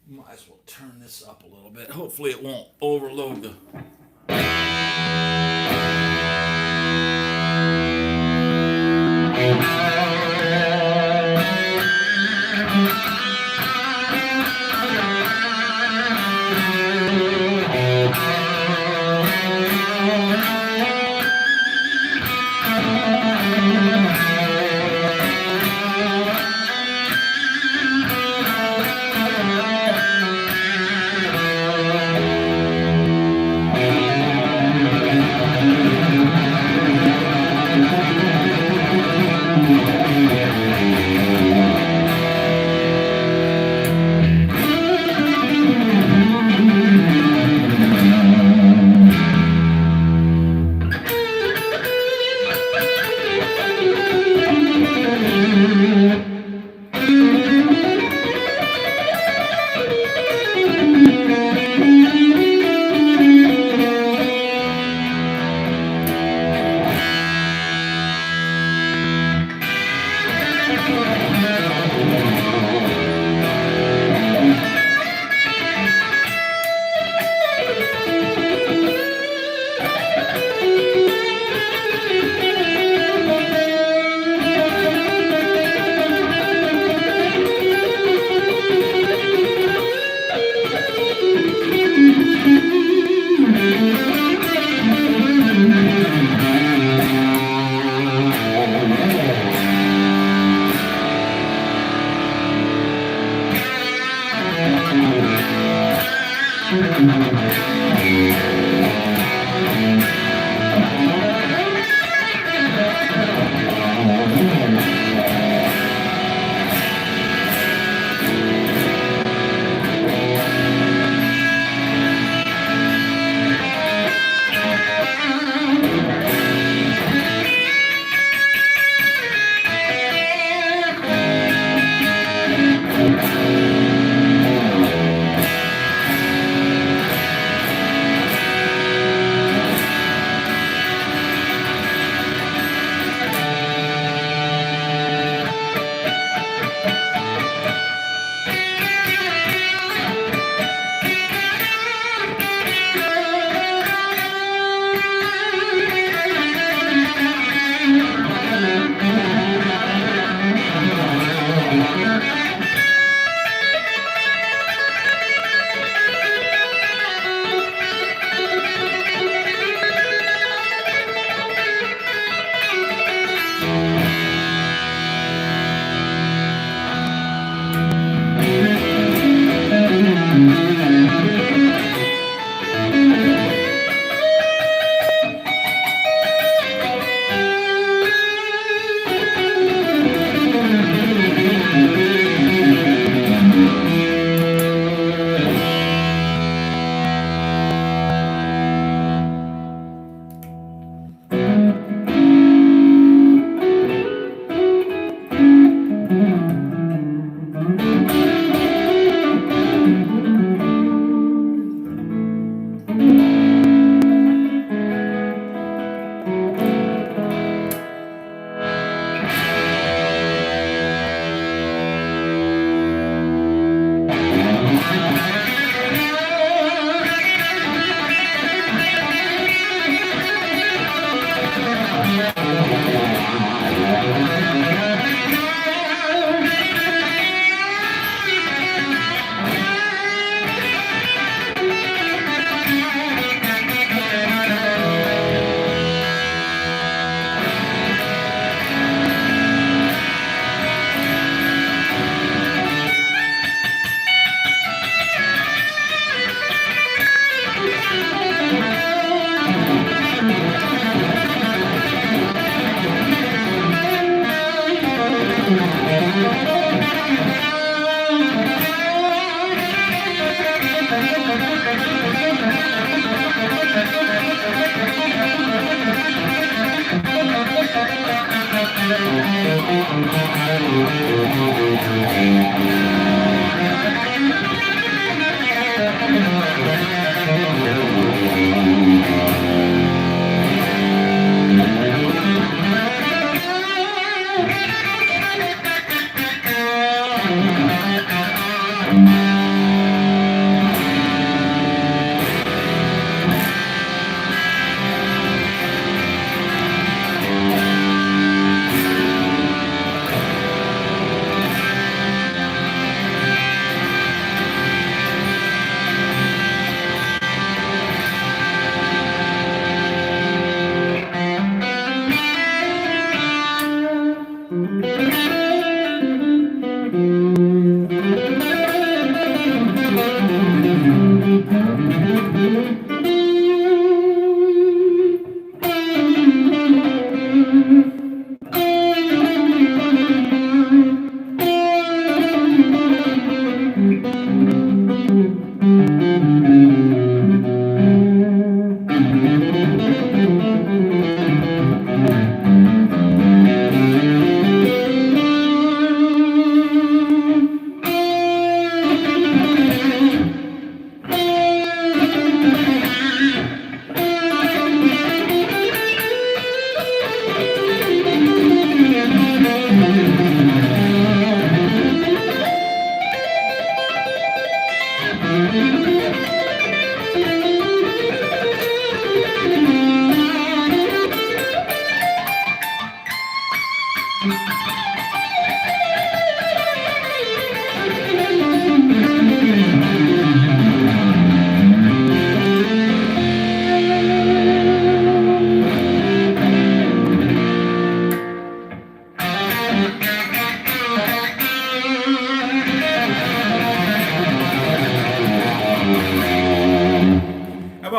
Might as well turn this up a little bit. Hopefully it won't overload the...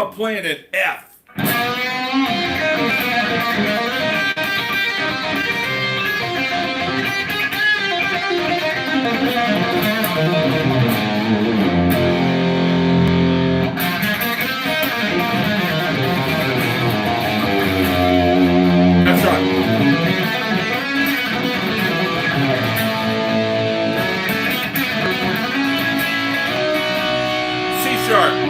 about playing an F? That's right. C sharp.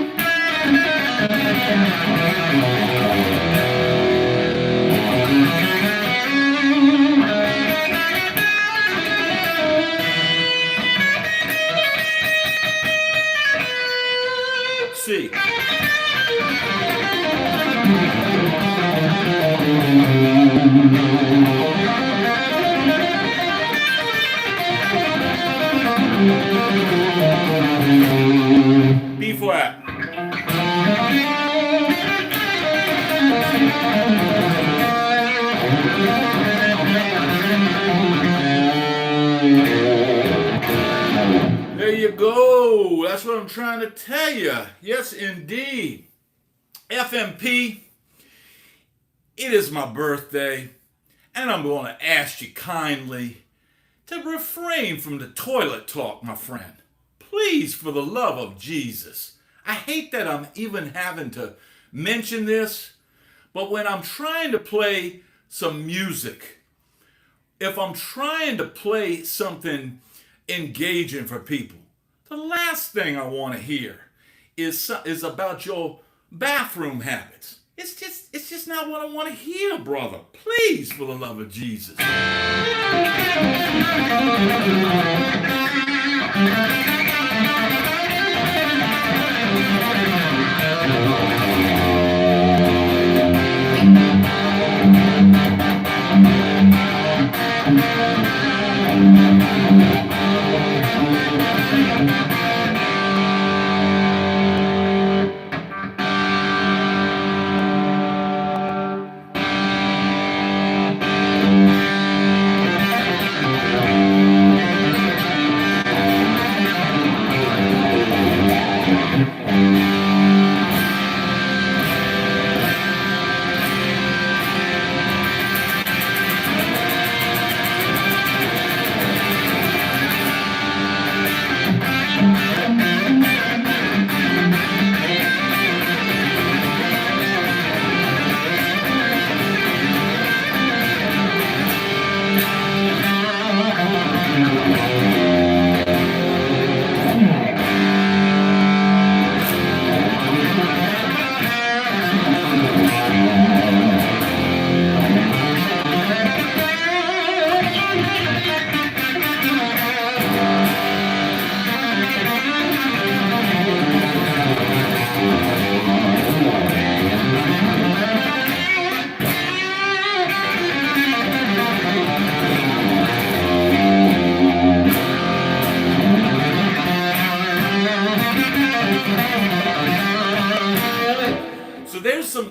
C. B flat. There you go. That's what I'm trying to tell you. Yes, indeed. FMP, it is my birthday, and I'm going to ask you kindly to refrain from the toilet talk, my friend. Please, for the love of Jesus. I hate that I'm even having to mention this, but when I'm trying to play some music, if I'm trying to play something engaging for people, the last thing I want to hear is about your bathroom habits. It's just not what I want to hear, brother. Please, for the love of Jesus.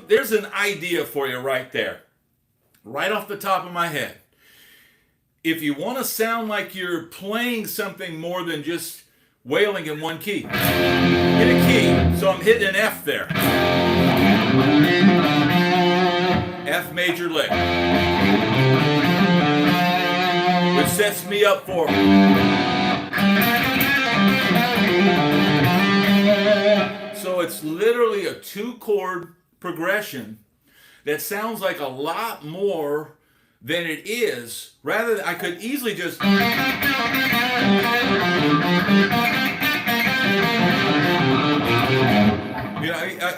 There's an idea for you right there, right off the top of my head. If you want to sound like you're playing something more than just wailing in one key, hit a key. So I'm hitting an F there. F major lick, which sets me up for so it's literally a 2-chord progression that sounds like a lot more than it is. Rather than, I could easily just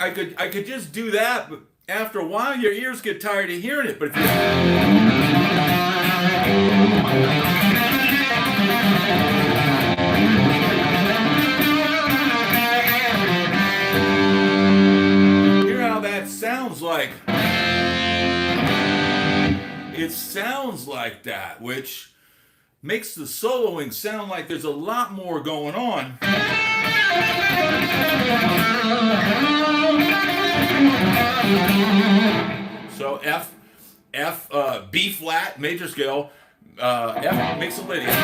I could just do that, but after a while your ears get tired of hearing it. But if you sounds like it sounds like that, which makes the soloing sound like there's a lot more going on. So F, B flat, major scale, F mixolydian.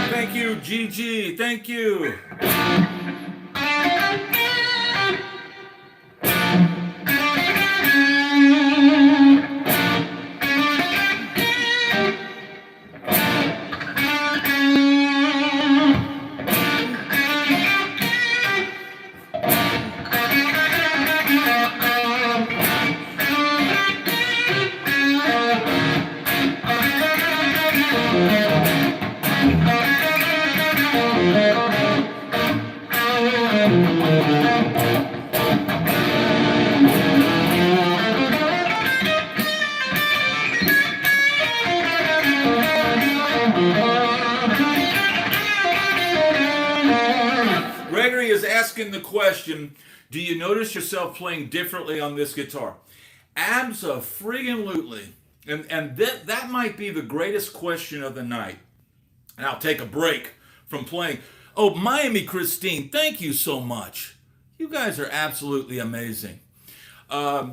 Thank you, Gigi. Thank you. Gregory is asking the question, do you notice yourself playing differently on this guitar? Abso-friggin-lutely. And that might be the greatest question of the night. And I'll take a break from playing. Oh, Miami Christine, thank you so much. You guys are absolutely amazing. I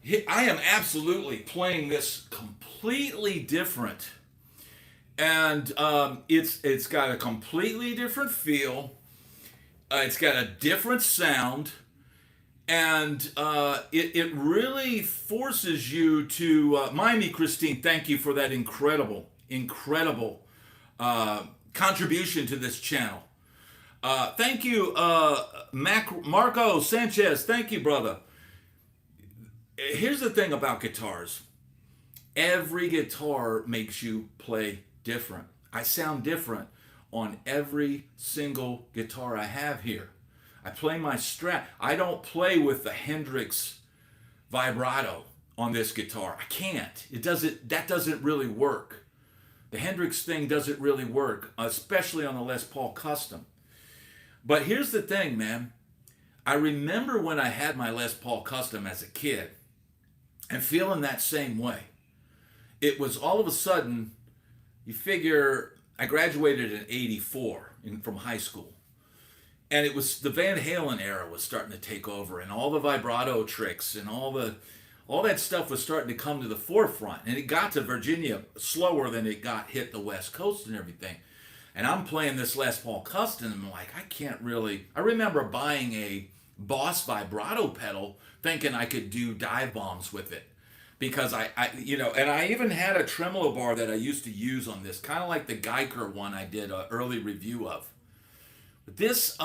am absolutely playing this completely different. And it's got a completely different feel. It's got a different sound. And it really forces you to... Miami Christine, thank you for that incredible contribution to this channel. Thank you, Marco Sanchez. Thank you, brother. Here's the thing about guitars. Every guitar makes you play different. I sound different on every single guitar I have here. I play my Strat. I don't play with the Hendrix vibrato on this guitar. I can't. That doesn't really work. The Hendrix thing doesn't really work, especially on the Les Paul Custom. But here's the thing, man. I remember when I had my Les Paul Custom as a kid and feeling that same way. It was all of a sudden, you figure, I graduated in '84 from high school. And it was the Van Halen era was starting to take over, and all the vibrato tricks and all that stuff was starting to come to the forefront. And it got to Virginia slower than it got hit the West Coast and everything. And I'm playing this Les Paul Custom, and I'm like, I can't really... I remember buying a Boss vibrato pedal thinking I could do dive bombs with it. Because I and I even had a tremolo bar that I used to use on this, kind of like the Geiger one I did an early review of. But this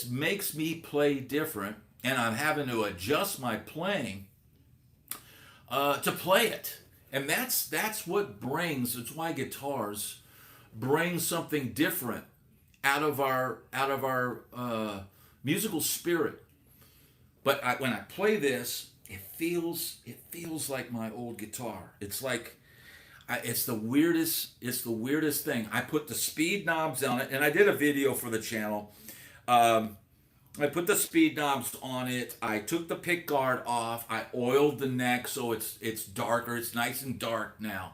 makes me play different, and I'm having to adjust my playing to play it. And that's what brings... It's why guitars bring something different out of our musical spirit. But when I play this, it feels like my old guitar. It's like it's the weirdest thing. I put the speed knobs on it, and I did a video for the channel. I put the speed knobs on it. I took the pick guard off. I oiled the neck so it's darker. It's nice and dark now.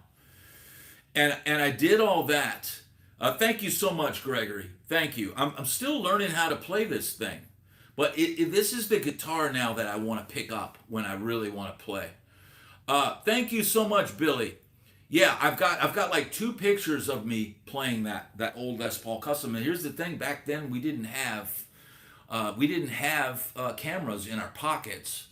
And I did all that. Thank you so much, Gregory. Thank you. I'm still learning how to play this thing. But this is the guitar now that I want to pick up when I really want to play. Thank you so much, Billy. Yeah, I've got like 2 pictures of me playing that old Les Paul Custom. And here's the thing: back then we didn't have cameras in our pockets.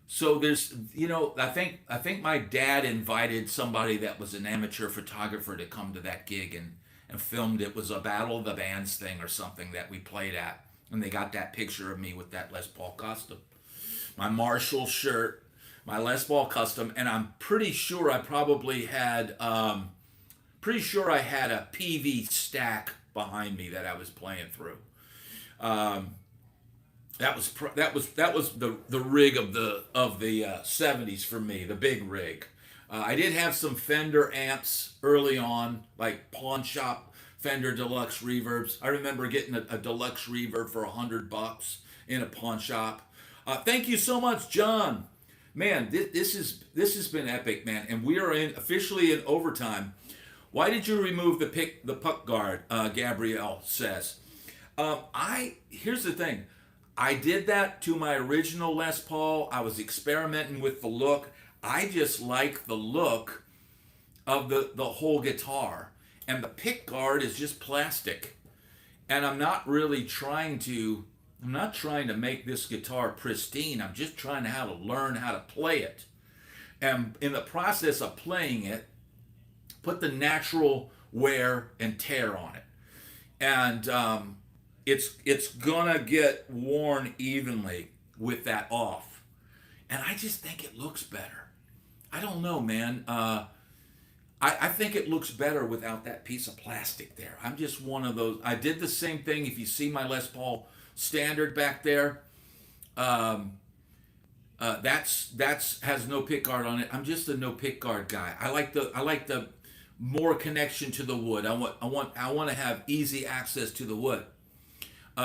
So there's, I think my dad invited somebody that was an amateur photographer to come to that gig and filmed. It was a Battle of the Bands thing or something that we played at. And they got that picture of me with that Les Paul Custom. My Marshall shirt, my Les Paul Custom, and I'm pretty sure I probably had, a PV stack behind me that I was playing through. that was the rig of the 70s for me, the big rig. I did have some Fender amps early on, like pawn shop Fender deluxe reverbs. I remember getting a deluxe reverb for $100 in a pawn shop. Thank you so much, John. Man, this has been epic, man, and we are officially in overtime. Why did you remove the puck guard? Gabrielle says. Here's the thing. I did that to my original Les Paul. I was experimenting with the look. I just like the look of the whole guitar. And the pick guard is just plastic. And I'm not trying to make this guitar pristine. I'm just trying to learn how to play it. And in the process of playing it, put the natural wear and tear on it. And it's gonna get worn evenly with that off. And I just think it looks better. I don't know, man. I think it looks better without that piece of plastic there. I'm just one of those. I did the same thing. If you see my Les Paul Standard back there, that's has no pick guard on it. I'm just a no pick guard guy. I like the more connection to the wood. I want to have easy access to the wood.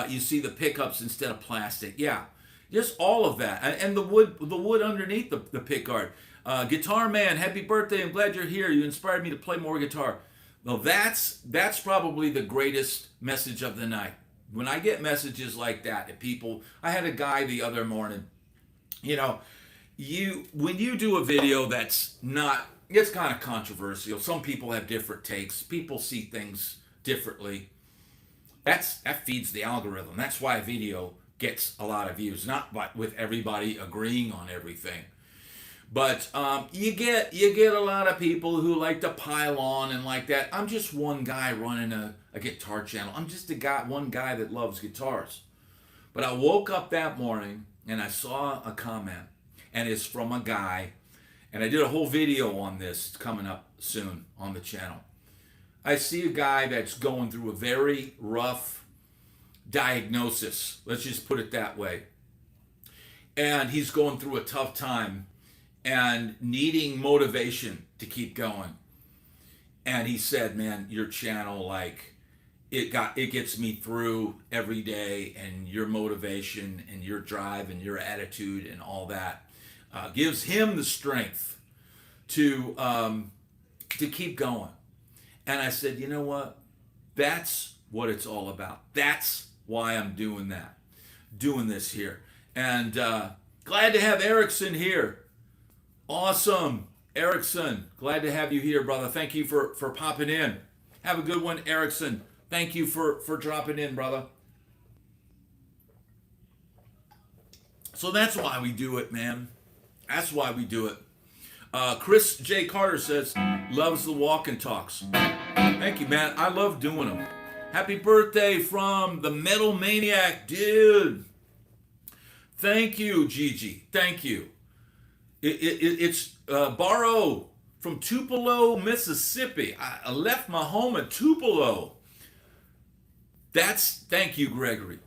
You see the pickups instead of plastic. Yeah, just all of that, and the wood underneath the pick guard. Guitar Man, happy birthday! I'm glad you're here. You inspired me to play more guitar. Well, that's probably the greatest message of the night. When I get messages like that, at people, I had a guy the other morning. You know, when you do a video that's not, it's kind of controversial. Some people have different takes. People see things differently. That feeds the algorithm. That's why a video gets a lot of views, not with everybody agreeing on everything. But you get a lot of people who like to pile on and like that. I'm just one guy running a guitar channel. I'm just one guy that loves guitars. But I woke up that morning and I saw a comment, and it's from a guy, and I did a whole video on this. It's coming up soon on the channel. I see a guy that's going through a very rough diagnosis. Let's just put it that way. And he's going through a tough time and needing motivation to keep going. And he said, man, your channel, like, it gets me through every day, and your motivation and your drive and your attitude and all that gives him the strength to keep going. And I said, you know what? That's what it's all about. That's why I'm doing this here. And glad to have Erickson here. Awesome. Erickson, glad to have you here, brother. Thank you for popping in. Have a good one, Erickson. Thank you for dropping in, brother. So that's why we do it, man. That's why we do it. Chris J. Carter says, loves the walk and talks. Thank you, man. I love doing them. Happy birthday from the Metal Maniac, dude. Thank you, Gigi. Thank you. It's Barrow from Tupelo, Mississippi. I left my home at Tupelo. Thank you, Gregory.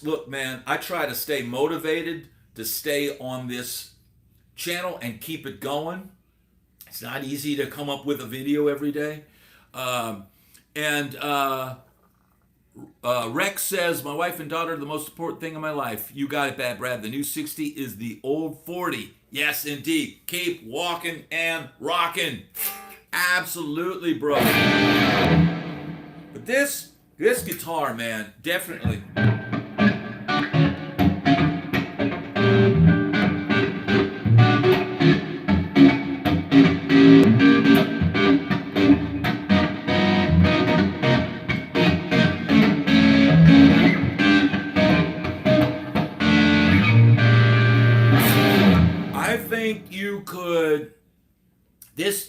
Look, man, I try to stay motivated to stay on this channel and keep it going. It's not easy to come up with a video every day. Rex says, my wife and daughter are the most important thing in my life. You got it, Bad Brad. The new 60 is the old 40. Yes, indeed. Keep walking and rocking. Absolutely, bro. But this guitar, man, definitely.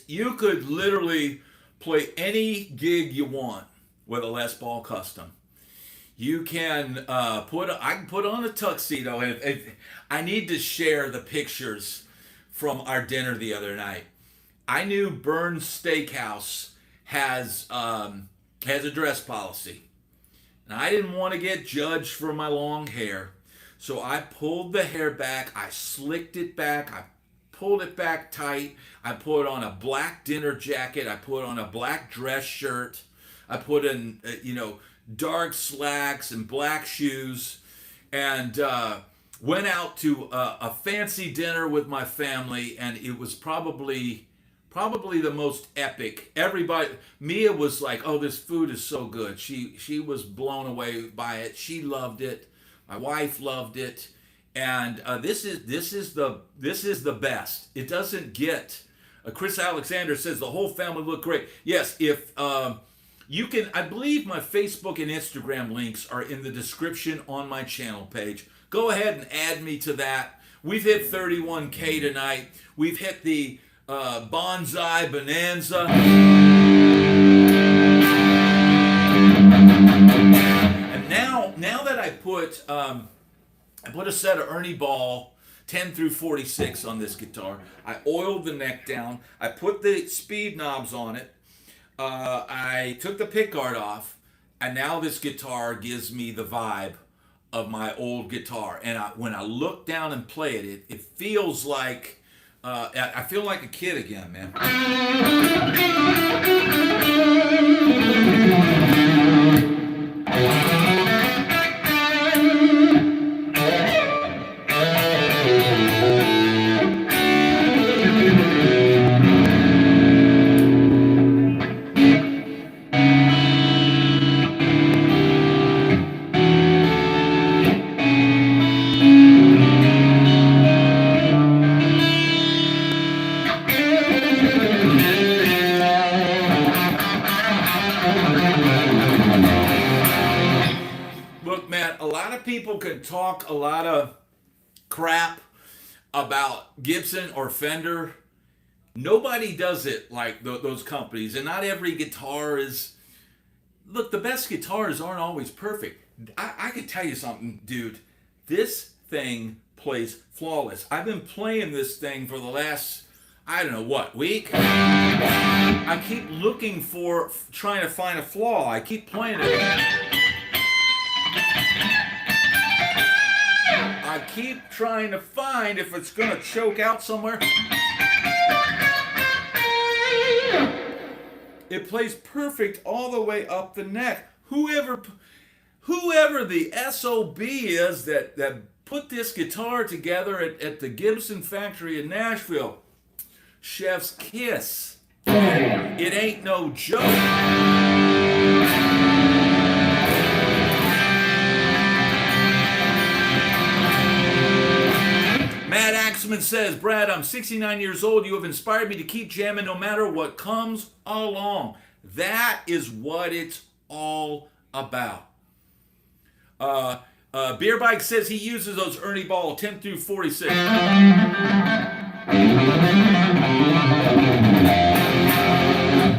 You could literally play any gig you want with a Les Paul Custom. You can I can put on a tuxedo, and I need to share the pictures from our dinner the other night. I knew Burns Steakhouse has a dress policy, and I didn't want to get judged for my long hair. So I pulled the hair back, I slicked it back, I pulled it back tight, I put on a black dinner jacket, I put on a black dress shirt, I put in, dark slacks and black shoes, and went out to a fancy dinner with my family, and it was probably the most epic. Mia was like, "Oh, this food is so good." She was blown away by it. She loved it. My wife loved it, and this is the best. It doesn't get. Chris Alexander says the whole family looked great. Yes, if you can, I believe my Facebook and Instagram links are in the description on my channel page. Go ahead and add me to that. We've hit 31K tonight. We've hit the Bonsai Bonanza. And now that I put a set of Ernie Ball 10 through 46 on this guitar. I oiled the neck down. I put the speed knobs on it. I took the pickguard off, and now this guitar gives me the vibe of my old guitar. And when I look down and play it, it feels like I feel like a kid again, man. Look, man, a lot of people can talk a lot of crap about Gibson or Fender. Nobody does it like those companies, and not every guitar is. Look, the best guitars aren't always perfect. I can tell you something, dude. This thing plays flawless. I've been playing this thing for the last, I don't know what, week? I keep looking trying to find a flaw. I keep playing it. I keep trying to find if it's going to choke out somewhere. It plays perfect all the way up the neck. Whoever the SOB is that put this guitar together at the Gibson factory in Nashville, chef's kiss. It ain't no joke. Matt Axman says, Brad, I'm 69 years old. You have inspired me to keep jamming no matter what comes along. That is what it's all about. Beer Bike says he uses those Ernie Ball 10 through 46.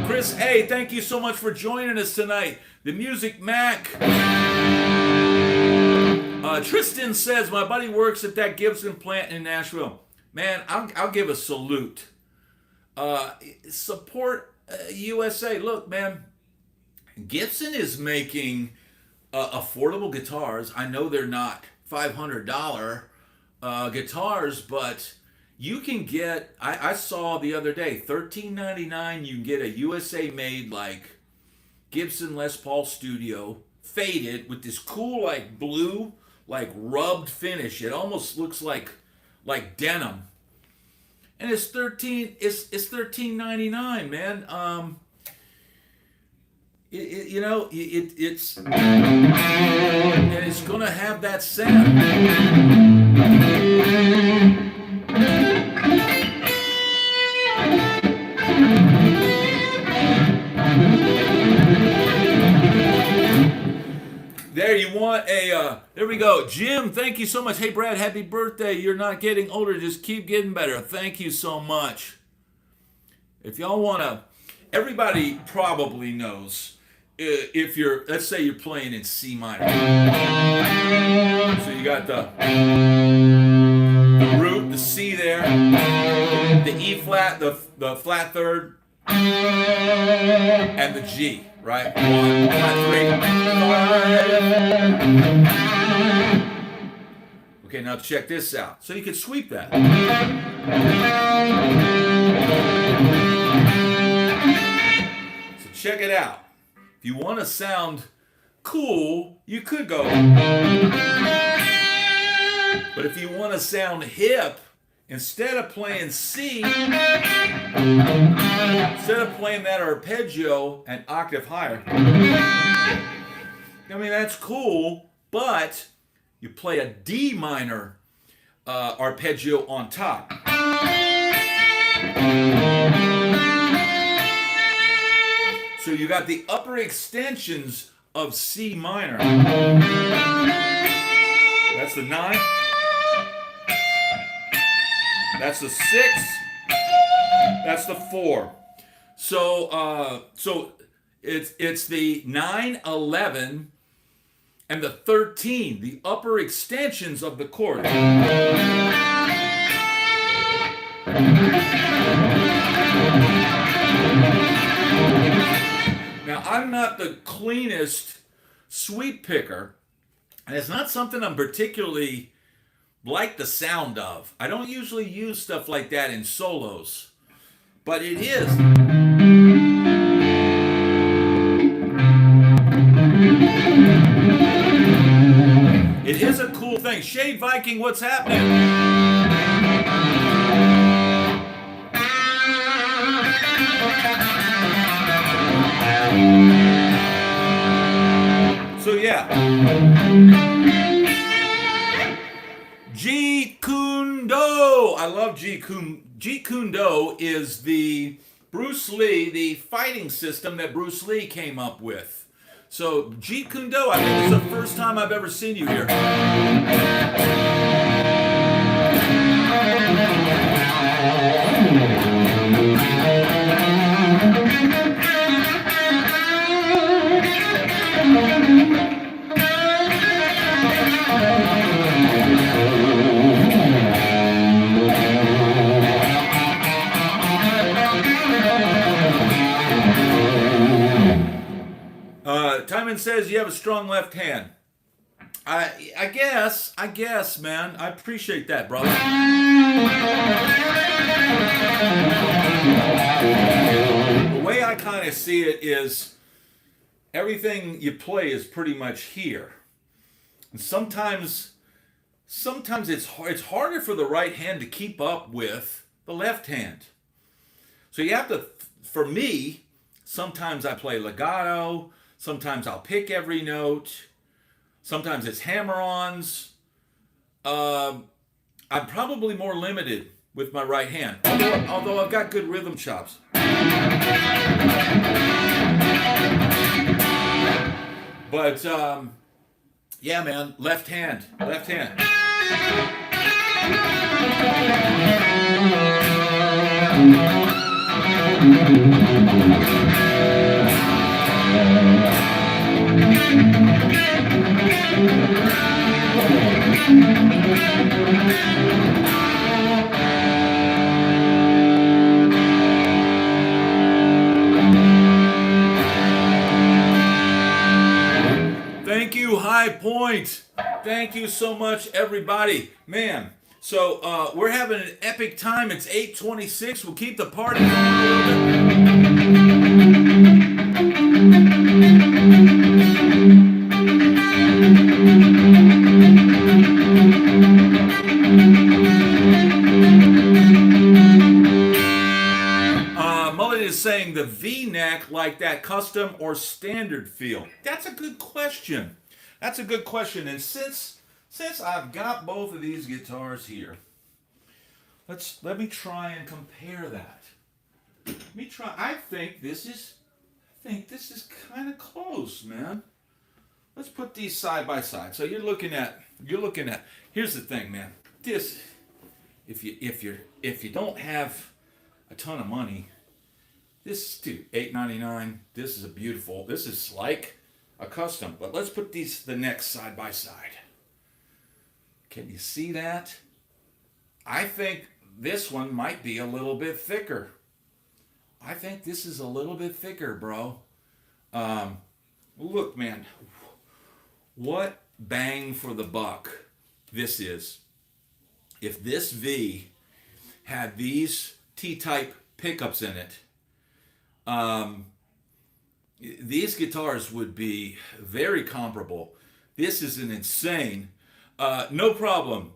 Chris, hey, thank you so much for joining us tonight. The Music Mac. Tristan says, my buddy works at that Gibson plant in Nashville. Man, I'll give a salute. Support USA. Look, man, Gibson is making affordable guitars. I know they're not $500 guitars, but you can get, I saw the other day, $13.99, you can get a USA made like Gibson Les Paul Studio, faded with this cool like blue, like rubbed finish. It almost looks like denim. And it's $13.99, man. It's and it's gonna have that sound. There, you want a, there we go. Jim, thank you so much. Hey, Brad, happy birthday. You're not getting older. Just keep getting better. Thank you so much. If y'all want to, everybody probably knows if you're, let's say you're playing in C minor. So you got the root, the C there, the E flat, the flat third, and the G, right? 1, 2, 3, 4. Okay, now check this out. So you can sweep that. So check it out. If you want to sound cool, you could go. But if you want to sound hip, instead of playing C, instead of playing that arpeggio an octave higher, I mean, that's cool, but you play a D minor arpeggio on top. So you got the upper extensions of C minor. That's the 9. That's the 6. That's the 4. So it's the 9, 11, and the 13, the upper extensions of the chord. Now, I'm not the cleanest sweep picker, and it's not something I'm particularly like the sound of. I don't usually use stuff like that in solos, but it is. It is a cool thing. Shade Viking, what's happening? So yeah. Jeet Kune Do. I love Jeet Kune Do is the Bruce Lee, the fighting system that Bruce Lee came up with. So Jeet Kune Do, I think it's the first time I've ever seen you here. Timon says you have a strong left hand. I guess, man. I appreciate that, brother. The way I kind of see it is everything you play is pretty much here. And sometimes it's harder for the right hand to keep up with the left hand. So you have to, for me, sometimes I play legato. Sometimes I'll pick every note. Sometimes it's hammer-ons. I'm probably more limited with my right hand, although I've got good rhythm chops. But yeah, man, left hand. Thank you, High Point. Thank you so much, everybody. Man, so we're having an epic time. It's 8:26. We'll keep the party going a little Mullet is saying the V-neck, like that custom or standard feel. That's a good question. And since I've got both of these guitars here, let me try and compare that. I think this is kind of close, man. Let's put these side by side. So you're looking at. Here's the thing, man. This, if you don't have a ton of money, this dude, $8.99. This is this is like a custom. But let's put the necks side by side. Can you see that? I think this one might be a little bit thicker. I think this is a little bit thicker, bro. Look, man, what bang for the buck this is. if this V had these T-type pickups in it, these guitars would be very comparable. This is an insane. No problem,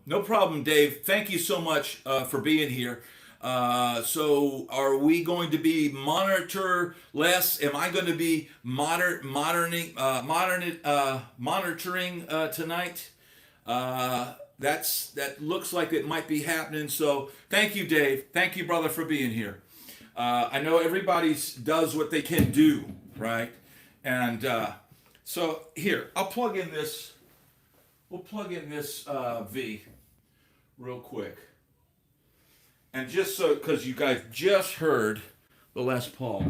Dave. Thank you so much for being here. So are we going to be monitorless? Am I going to be monitoring tonight? That looks like it might be happening. So thank you, Dave. Thank you, brother, for being here. I know everybody does what they can do, right? And so here, I'll plug in this. We'll plug in this V real quick. And just so, because you guys just heard the Les Paul,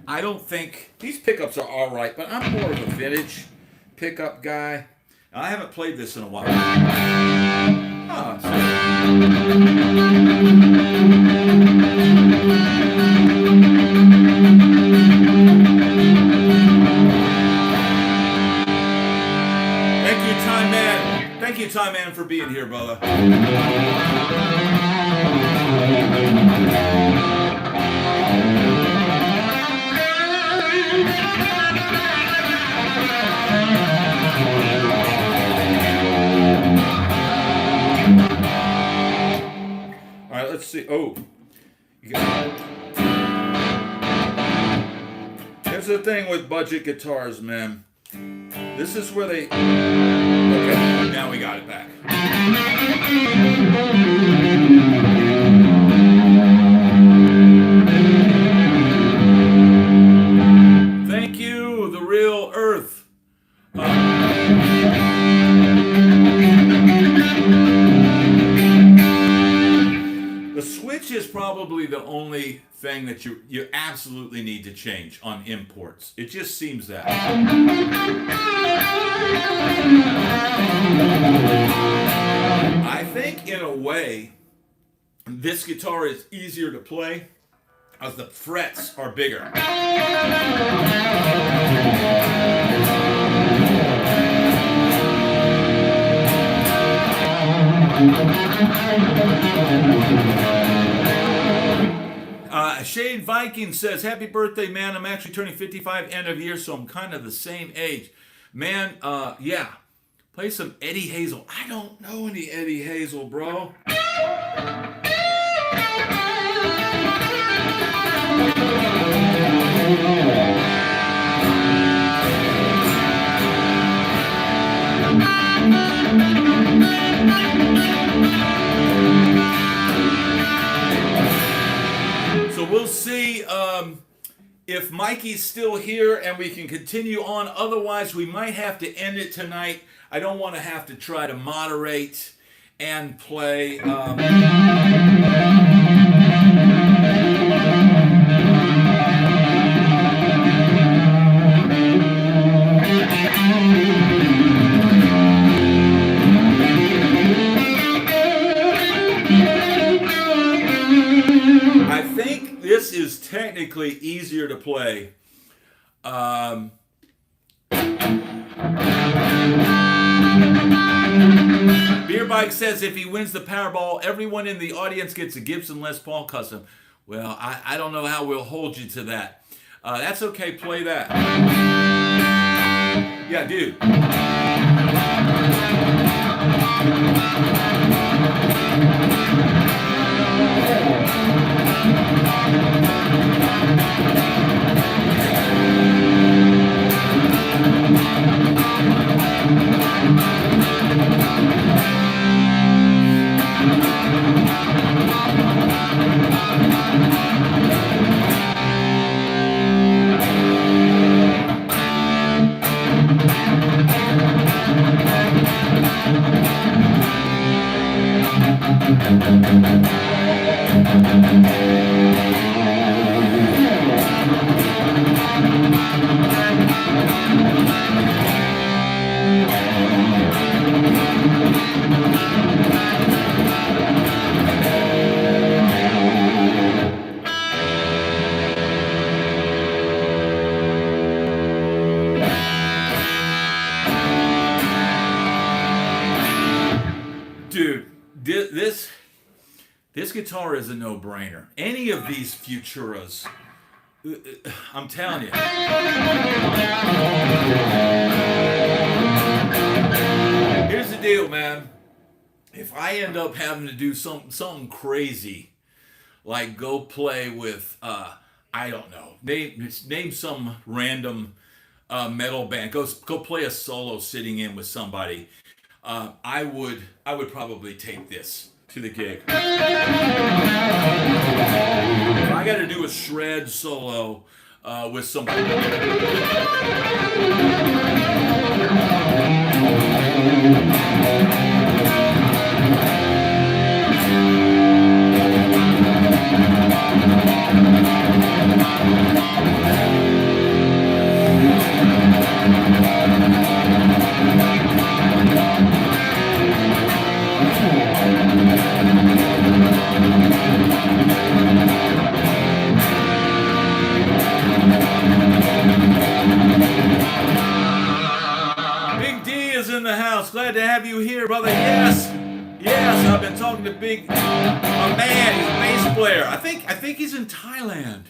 I don't think, these pickups are all right, but I'm more of a vintage pickup guy. I haven't played this in a while. Thank you, Time Man. Thank you, Time Man, for being here, brother. All right, let's see. Oh, here's the thing with budget guitars, man. This is where they. Okay, now we got it back. Thank you, the real Earth. The switch is probably the only thing that you absolutely need to change on imports. It just seems that. I think in a way, this guitar is easier to play as the frets are bigger. Shade Viking says, happy birthday, man. I'm actually turning 55 end of year, so I'm kind of the same age. Man, yeah. Play some Eddie Hazel. I don't know any Eddie Hazel, bro. So we'll see if Mikey's still here and we can continue on. Otherwise, we might have to end it tonight. I don't want to have to try to moderate and play. I think this is technically easier to play. Beer Bike says if he wins the Powerball, everyone in the audience gets a Gibson Les Paul custom. Well, I don't know how we'll hold you to that. That's okay, play that. Yeah, dude. This guitar is a no-brainer. Any of these Futuras, I'm telling you. Here's the deal, man. If I end up having to do something crazy, like go play with, I don't know, name some random metal band, go play a solo sitting in with somebody, I would probably take this to the gig. If I got to do a shred solo with somebody. In the house, glad to have you here, brother. Yes, I've been talking to Big man. He's a bass player. I think he's in Thailand.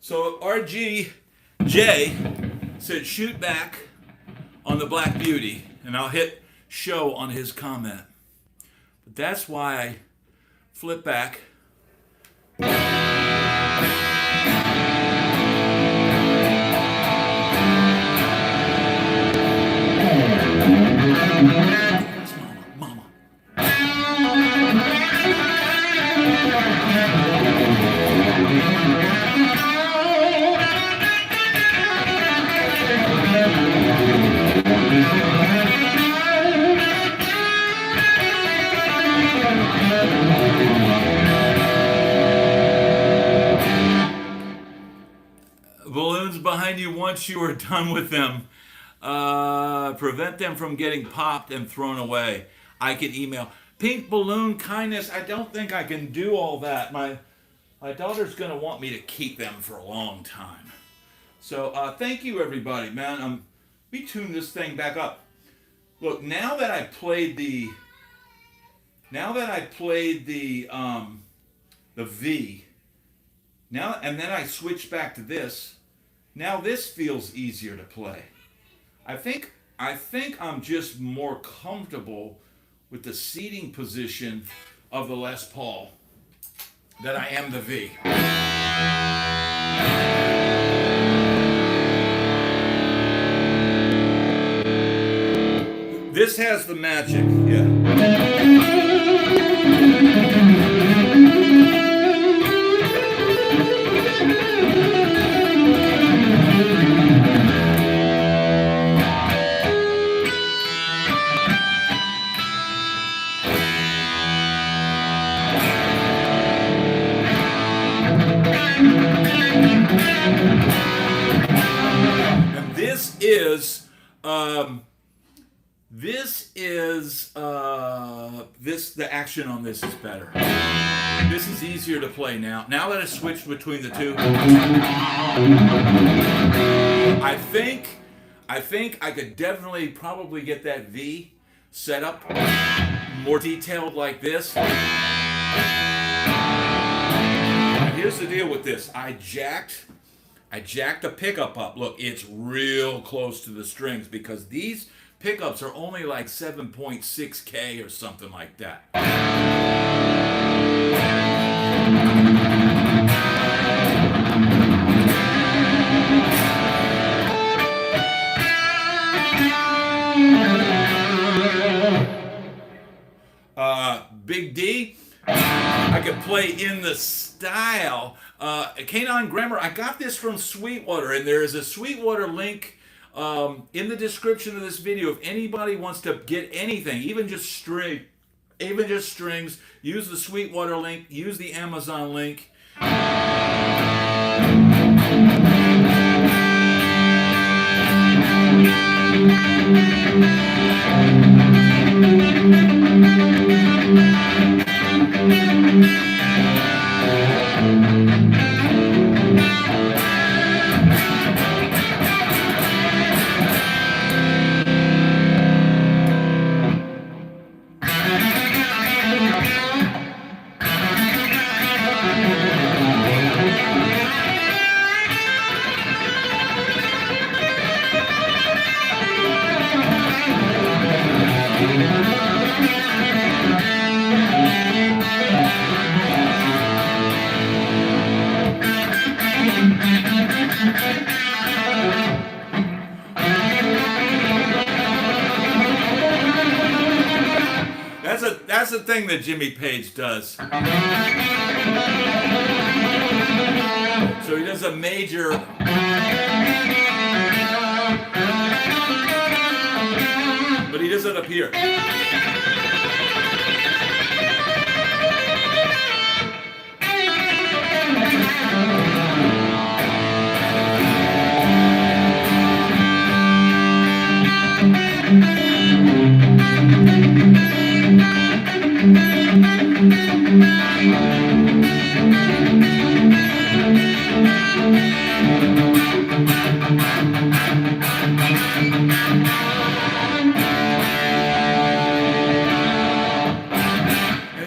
So RGJ said shoot back on the Black Beauty, and I'll hit show on his comment. But that's why I flip back. Mama. once you are done with them, prevent them from getting popped and thrown away. I can email. Pink balloon kindness, I don't think I can do all that. My daughter's going to want me to keep them for a long time. So thank you, everybody, man. Let me tune this thing back up. Look, now that I played the V, now and then I switched back to this. Now this feels easier to play. I think I'm just more comfortable with the seating position of the Les Paul than I am the V. This has the magic, yeah. And the action on this is better. This is easier to play now. Now that I switched between the two, I think I could definitely probably get that V set up more detailed like this. Now here's the deal with this. I jacked the pickup up. Look, it's real close to the strings because these pickups are only like 7.6K or something like that. Big D, I could play in the style. Canine Grammar, I got this from Sweetwater, and there is a Sweetwater link in the description of this video. If anybody wants to get anything, even just strings, use the Sweetwater link, use the Amazon link. That's the thing that Jimmy Page does. So he does a major. But he does it up here.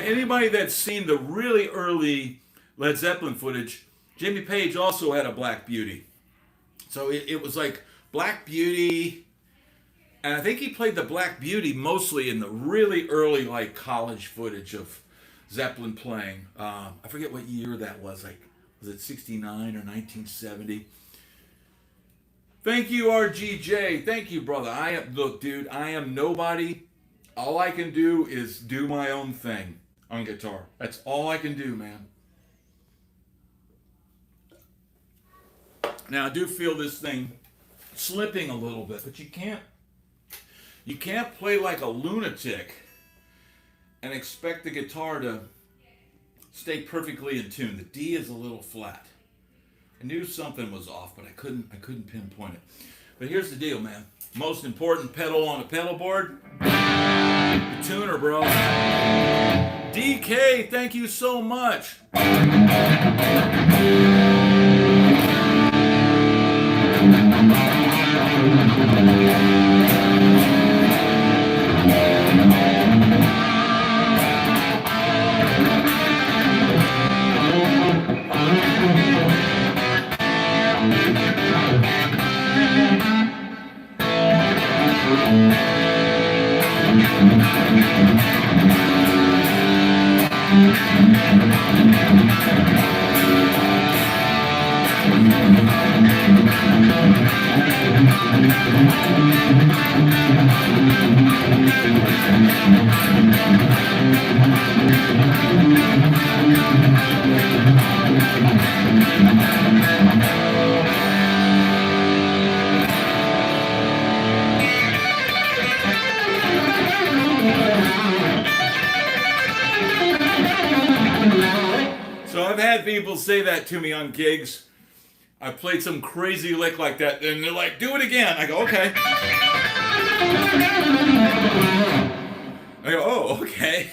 Anybody that's seen the really early Led Zeppelin footage, Jimmy Page also had a Black Beauty. So it was like Black Beauty, and I think he played the Black Beauty mostly in the really early like college footage of Zeppelin playing. I forget what year that was. Like, was it 69 or 1970? Thank you, RGJ. Thank you, brother. Look, dude, I am nobody. All I can do is do my own thing on guitar. That's all I can do, man. Now, I do feel this thing slipping a little bit, but you can't play like a lunatic and expect the guitar to stay perfectly in tune. The D is a little flat. I knew something was off, but I couldn't pinpoint it. But here's the deal, man. Most important pedal on a pedal board, the tuner, bro. DK, thank you so much. So I've had people say that to me on gigs. I played some crazy lick like that, and they're like, do it again. I go, okay. I go, oh, okay.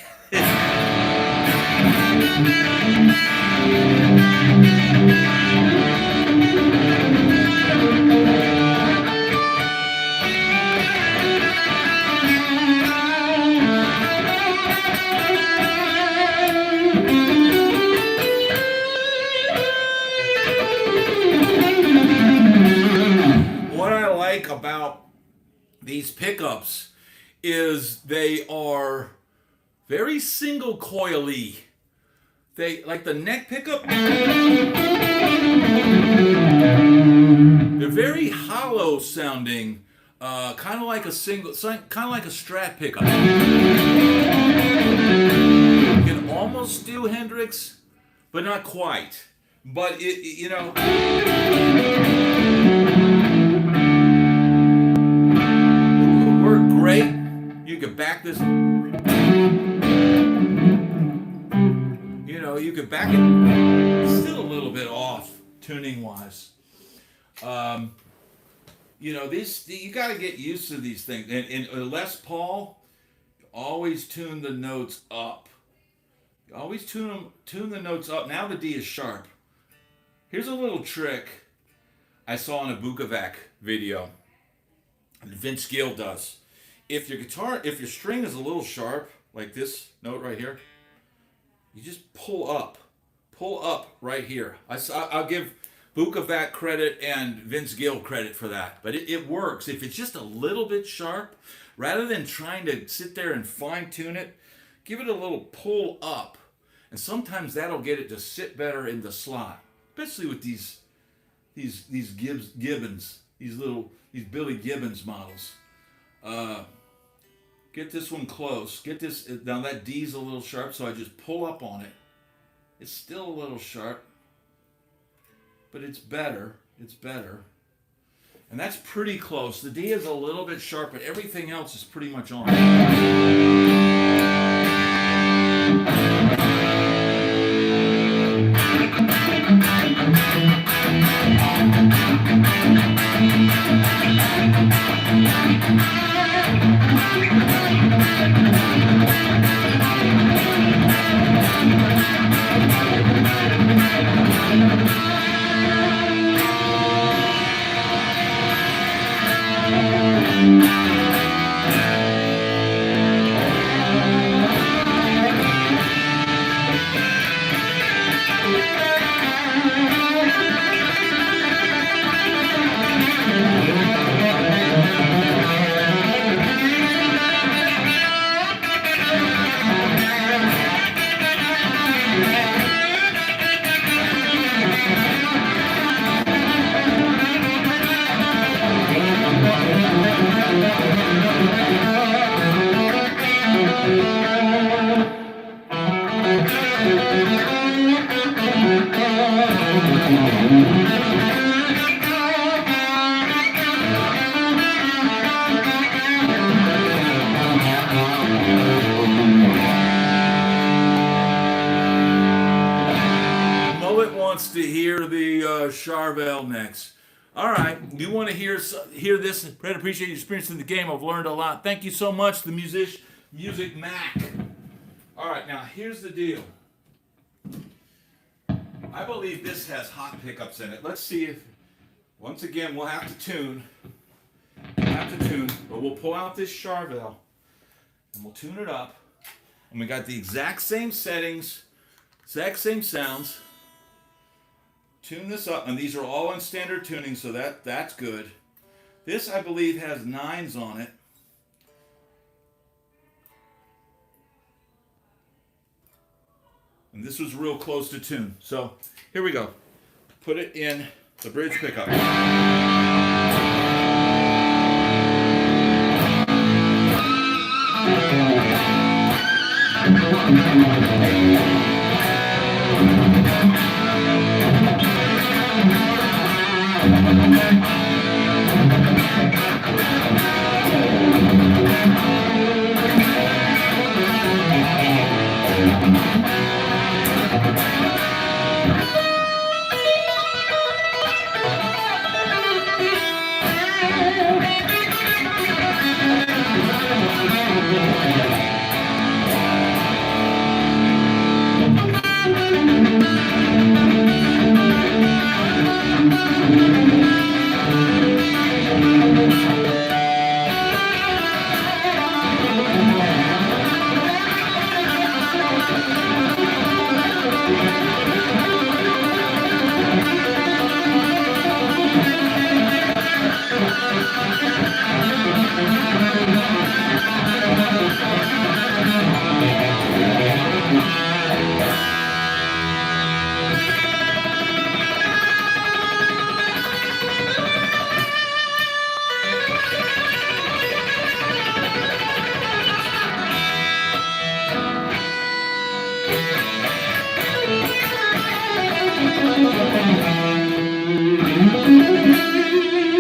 About these pickups is they are very single coily. They like the neck pickup. They're very hollow sounding, kind of like a Strat pickup. You can almost do Hendrix, but not quite. But it great. You could back this. You could back it. It's still a little bit off tuning wise. These you got to get used to these things. And in Les Paul, always tune the notes up. You always tune the notes up. Now the D is sharp. Here's a little trick I saw in a Bukovac video. And Vince Gill does. If your string is a little sharp, like this note right here, you just pull up right here. I'll give Bukovac credit and Vince Gill credit for that, but it works. If it's just a little bit sharp, rather than trying to sit there and fine tune it, give it a little pull up, and sometimes that'll get it to sit better in the slot, especially with these Gibbons, these Billy Gibbons models. Get this one close. Get this, now that D's a little sharp, so I just pull up on it. It's still a little sharp, but it's better. And that's pretty close. The D is a little bit sharp, but everything else is pretty much on. Charvel next. All right, you want to hear this? Brad, appreciate your experience in the game. I've learned a lot. Thank you so much, the Music Mac. All right, now here's the deal. I believe this has hot pickups in it. Let's see if, once again, we'll have to tune. But we'll pull out this Charvel and we'll tune it up. And we got the exact same settings, exact same sounds. Tune this up, and these are all in standard tuning, so that's good. This, I believe, has 9s on it. And this was real close to tune. So here we go. Put it in the bridge pickup.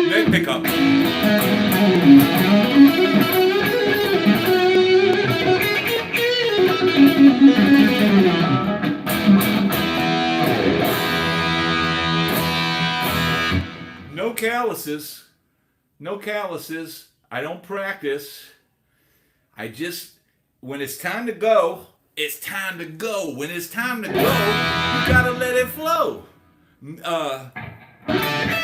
Neck pickup. No calluses. No calluses. I don't practice. I just, when it's time to go, it's time to go. When it's time to go, you gotta let it flow. Oh, yeah.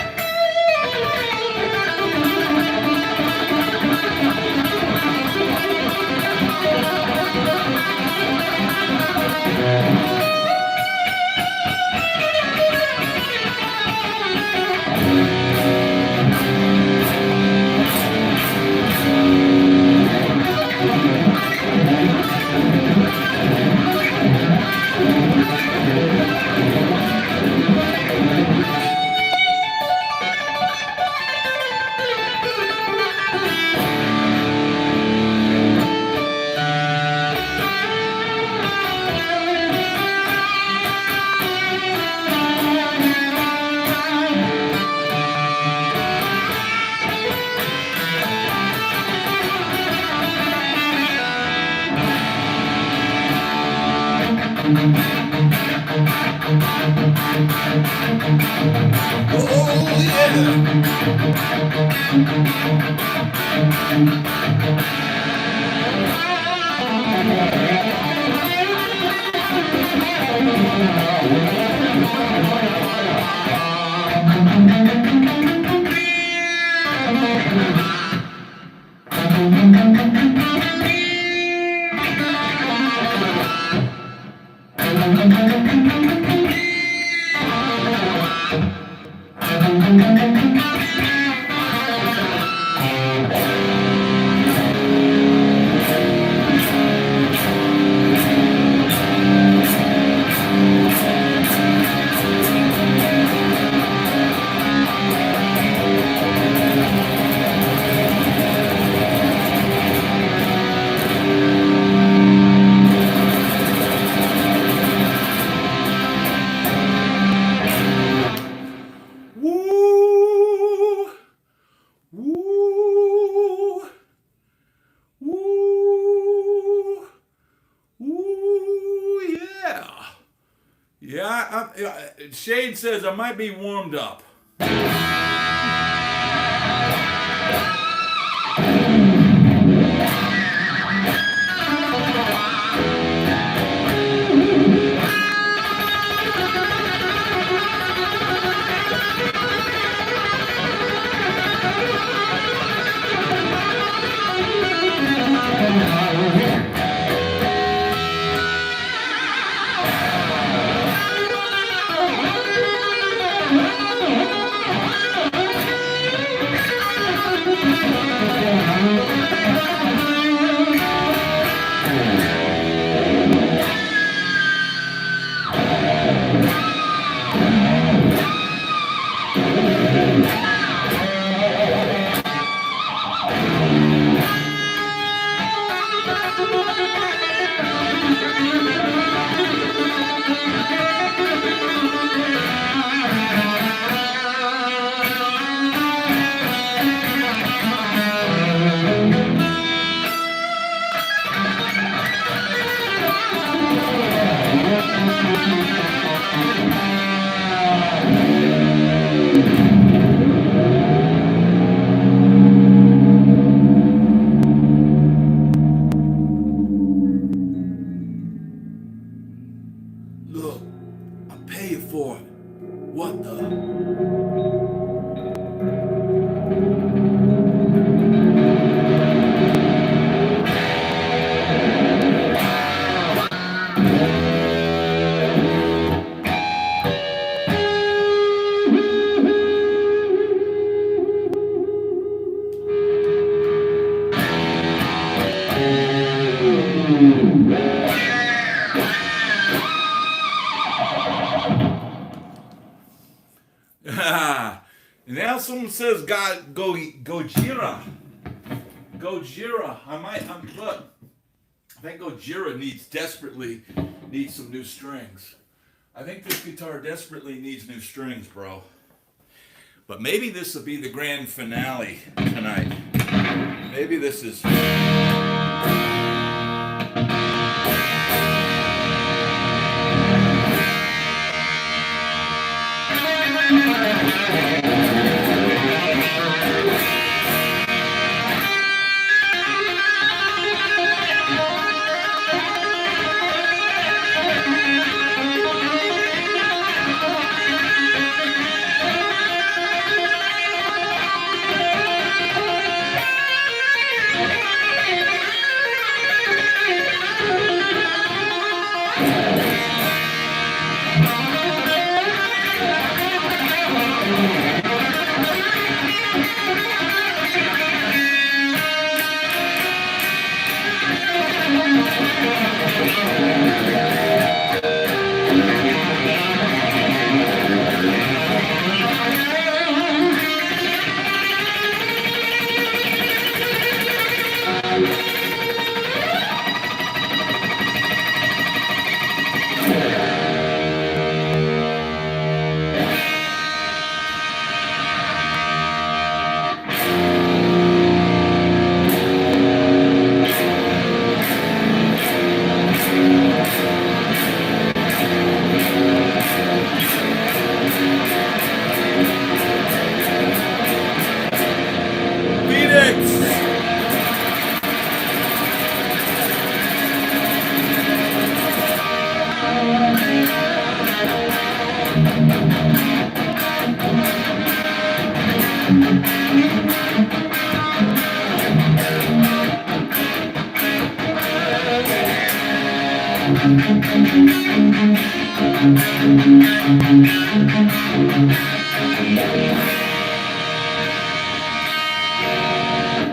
Shade says I might be warmed up. Look, I'll pay you for it. What the? And now someone says, God, Gojira. Gojira. Look, I think Gojira desperately needs some new strings. I think this guitar desperately needs new strings, bro. But maybe this will be the grand finale tonight. Maybe this is...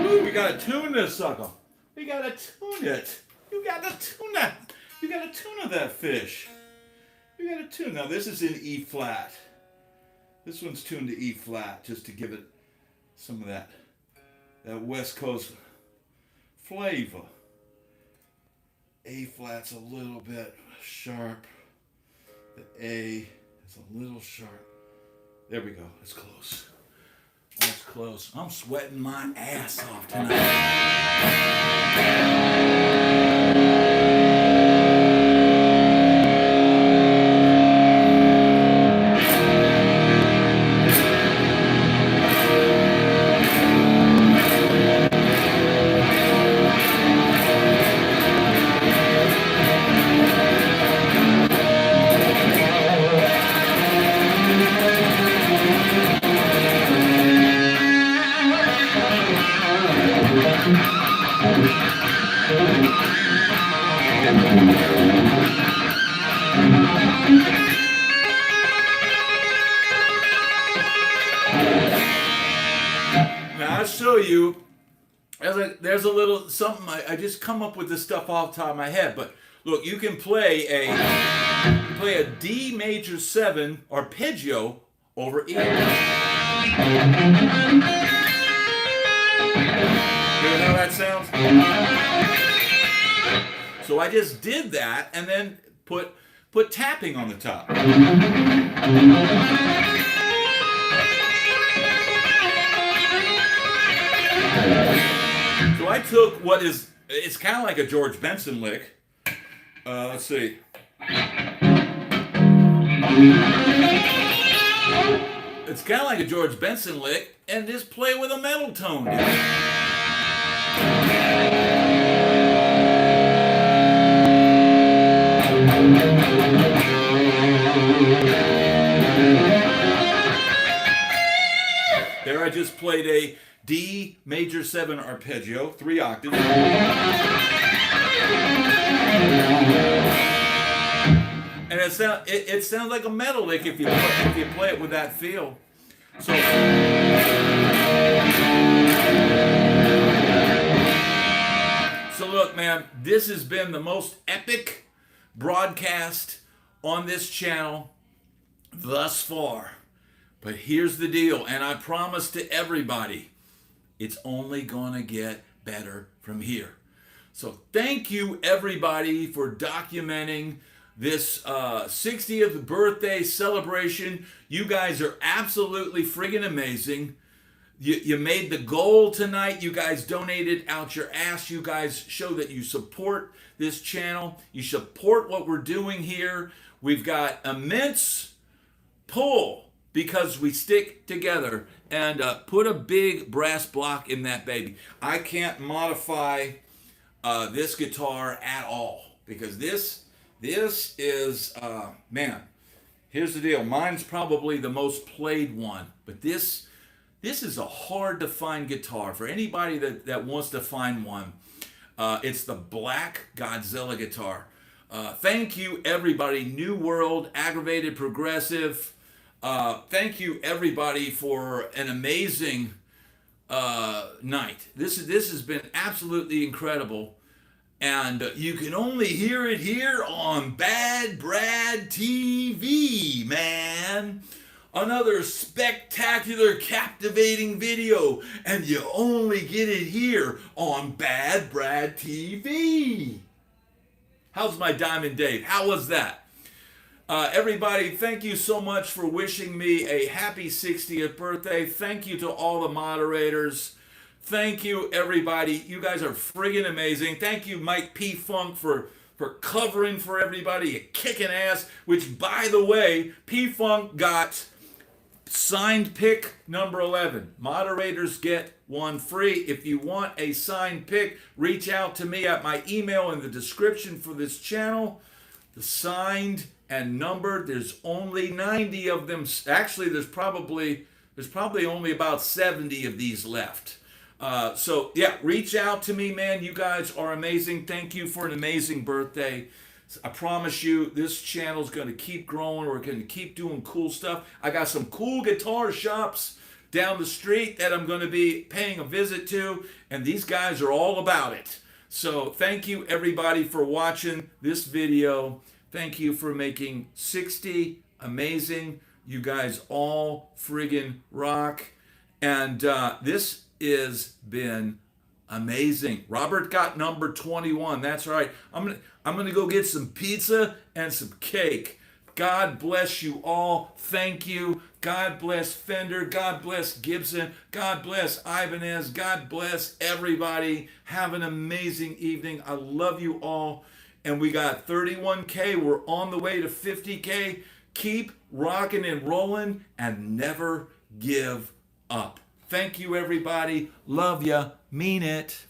Ooh, we gotta tune this sucker. We gotta tune it. You gotta tune that. You gotta tune that fish. You gotta tune. Now this is in E flat. This one's tuned to E flat just to give it some of that West Coast flavor. A flat's a little bit sharp. The A is a little sharp. There we go. It's close. That's close. I'm sweating my ass off tonight. Now I'll show you. There's a little something. I just come up with this stuff off the top of my head. But look, you can play a D major 7 arpeggio over E. Hear how that sounds? So I just did that and then put tapping on the top. So I took it's kind of like a George Benson lick. Let's see. It's kind of like a George Benson lick and just play with a metal tone. There I just played a D major 7 arpeggio, 3 octaves. And it sounds like a metal lick if you play it with that feel. So look, man, this has been the most epic broadcast on this channel thus far. But here's the deal, and I promise to everybody, it's only gonna get better from here. So thank you everybody for documenting this 60th birthday celebration. You guys are absolutely friggin' amazing. You made the goal tonight. You guys donated out your ass. You guys show that you support this channel. You support what we're doing here. We've got immense pull because we stick together, and put a big brass block in that baby. I can't modify this guitar at all because this is, man, here's the deal. Mine's probably the most played one, but this is a hard to find guitar. For anybody that wants to find one, it's the Black Godzilla guitar. Thank you everybody. New World, Aggravated Progressive. Thank you everybody for an amazing night. This has been absolutely incredible, and you can only hear it here on Bad Brad TV, man. Another spectacular, captivating video, and you only get it here on Bad Brad TV. How's my Diamond Dave? How was that? Everybody, thank you so much for wishing me a happy 60th birthday. Thank you to all the moderators. Thank you, everybody. You guys are friggin' amazing. Thank you, Mike P. Funk, for covering for everybody. You're kicking ass, which, by the way, P. Funk got signed pick number 11. Moderators get one free. If you want a signed pick, reach out to me at my email in the description for this channel. The signed and numbered, there's only 90 of them. Actually, there's probably only about 70 of these left. So yeah, reach out to me, man. You guys are amazing. Thank you for an amazing birthday. I promise you, this channel is going to keep growing. We're going to keep doing cool stuff. I got some cool guitar shops down the street that I'm going to be paying a visit to, and these guys are all about it. So thank you everybody for watching this video. Thank you for making 60 amazing. You guys all friggin' rock. And this has been amazing. Robert got number 21. That's right. I'm gonna go get some pizza and some cake. God bless you all. Thank you. God bless Fender. God bless Gibson. God bless Ibanez. God bless everybody. Have an amazing evening. I love you all. And we got 31K. We're on the way to 50K. Keep rocking and rolling and never give up. Thank you, everybody. Love ya. Mean it.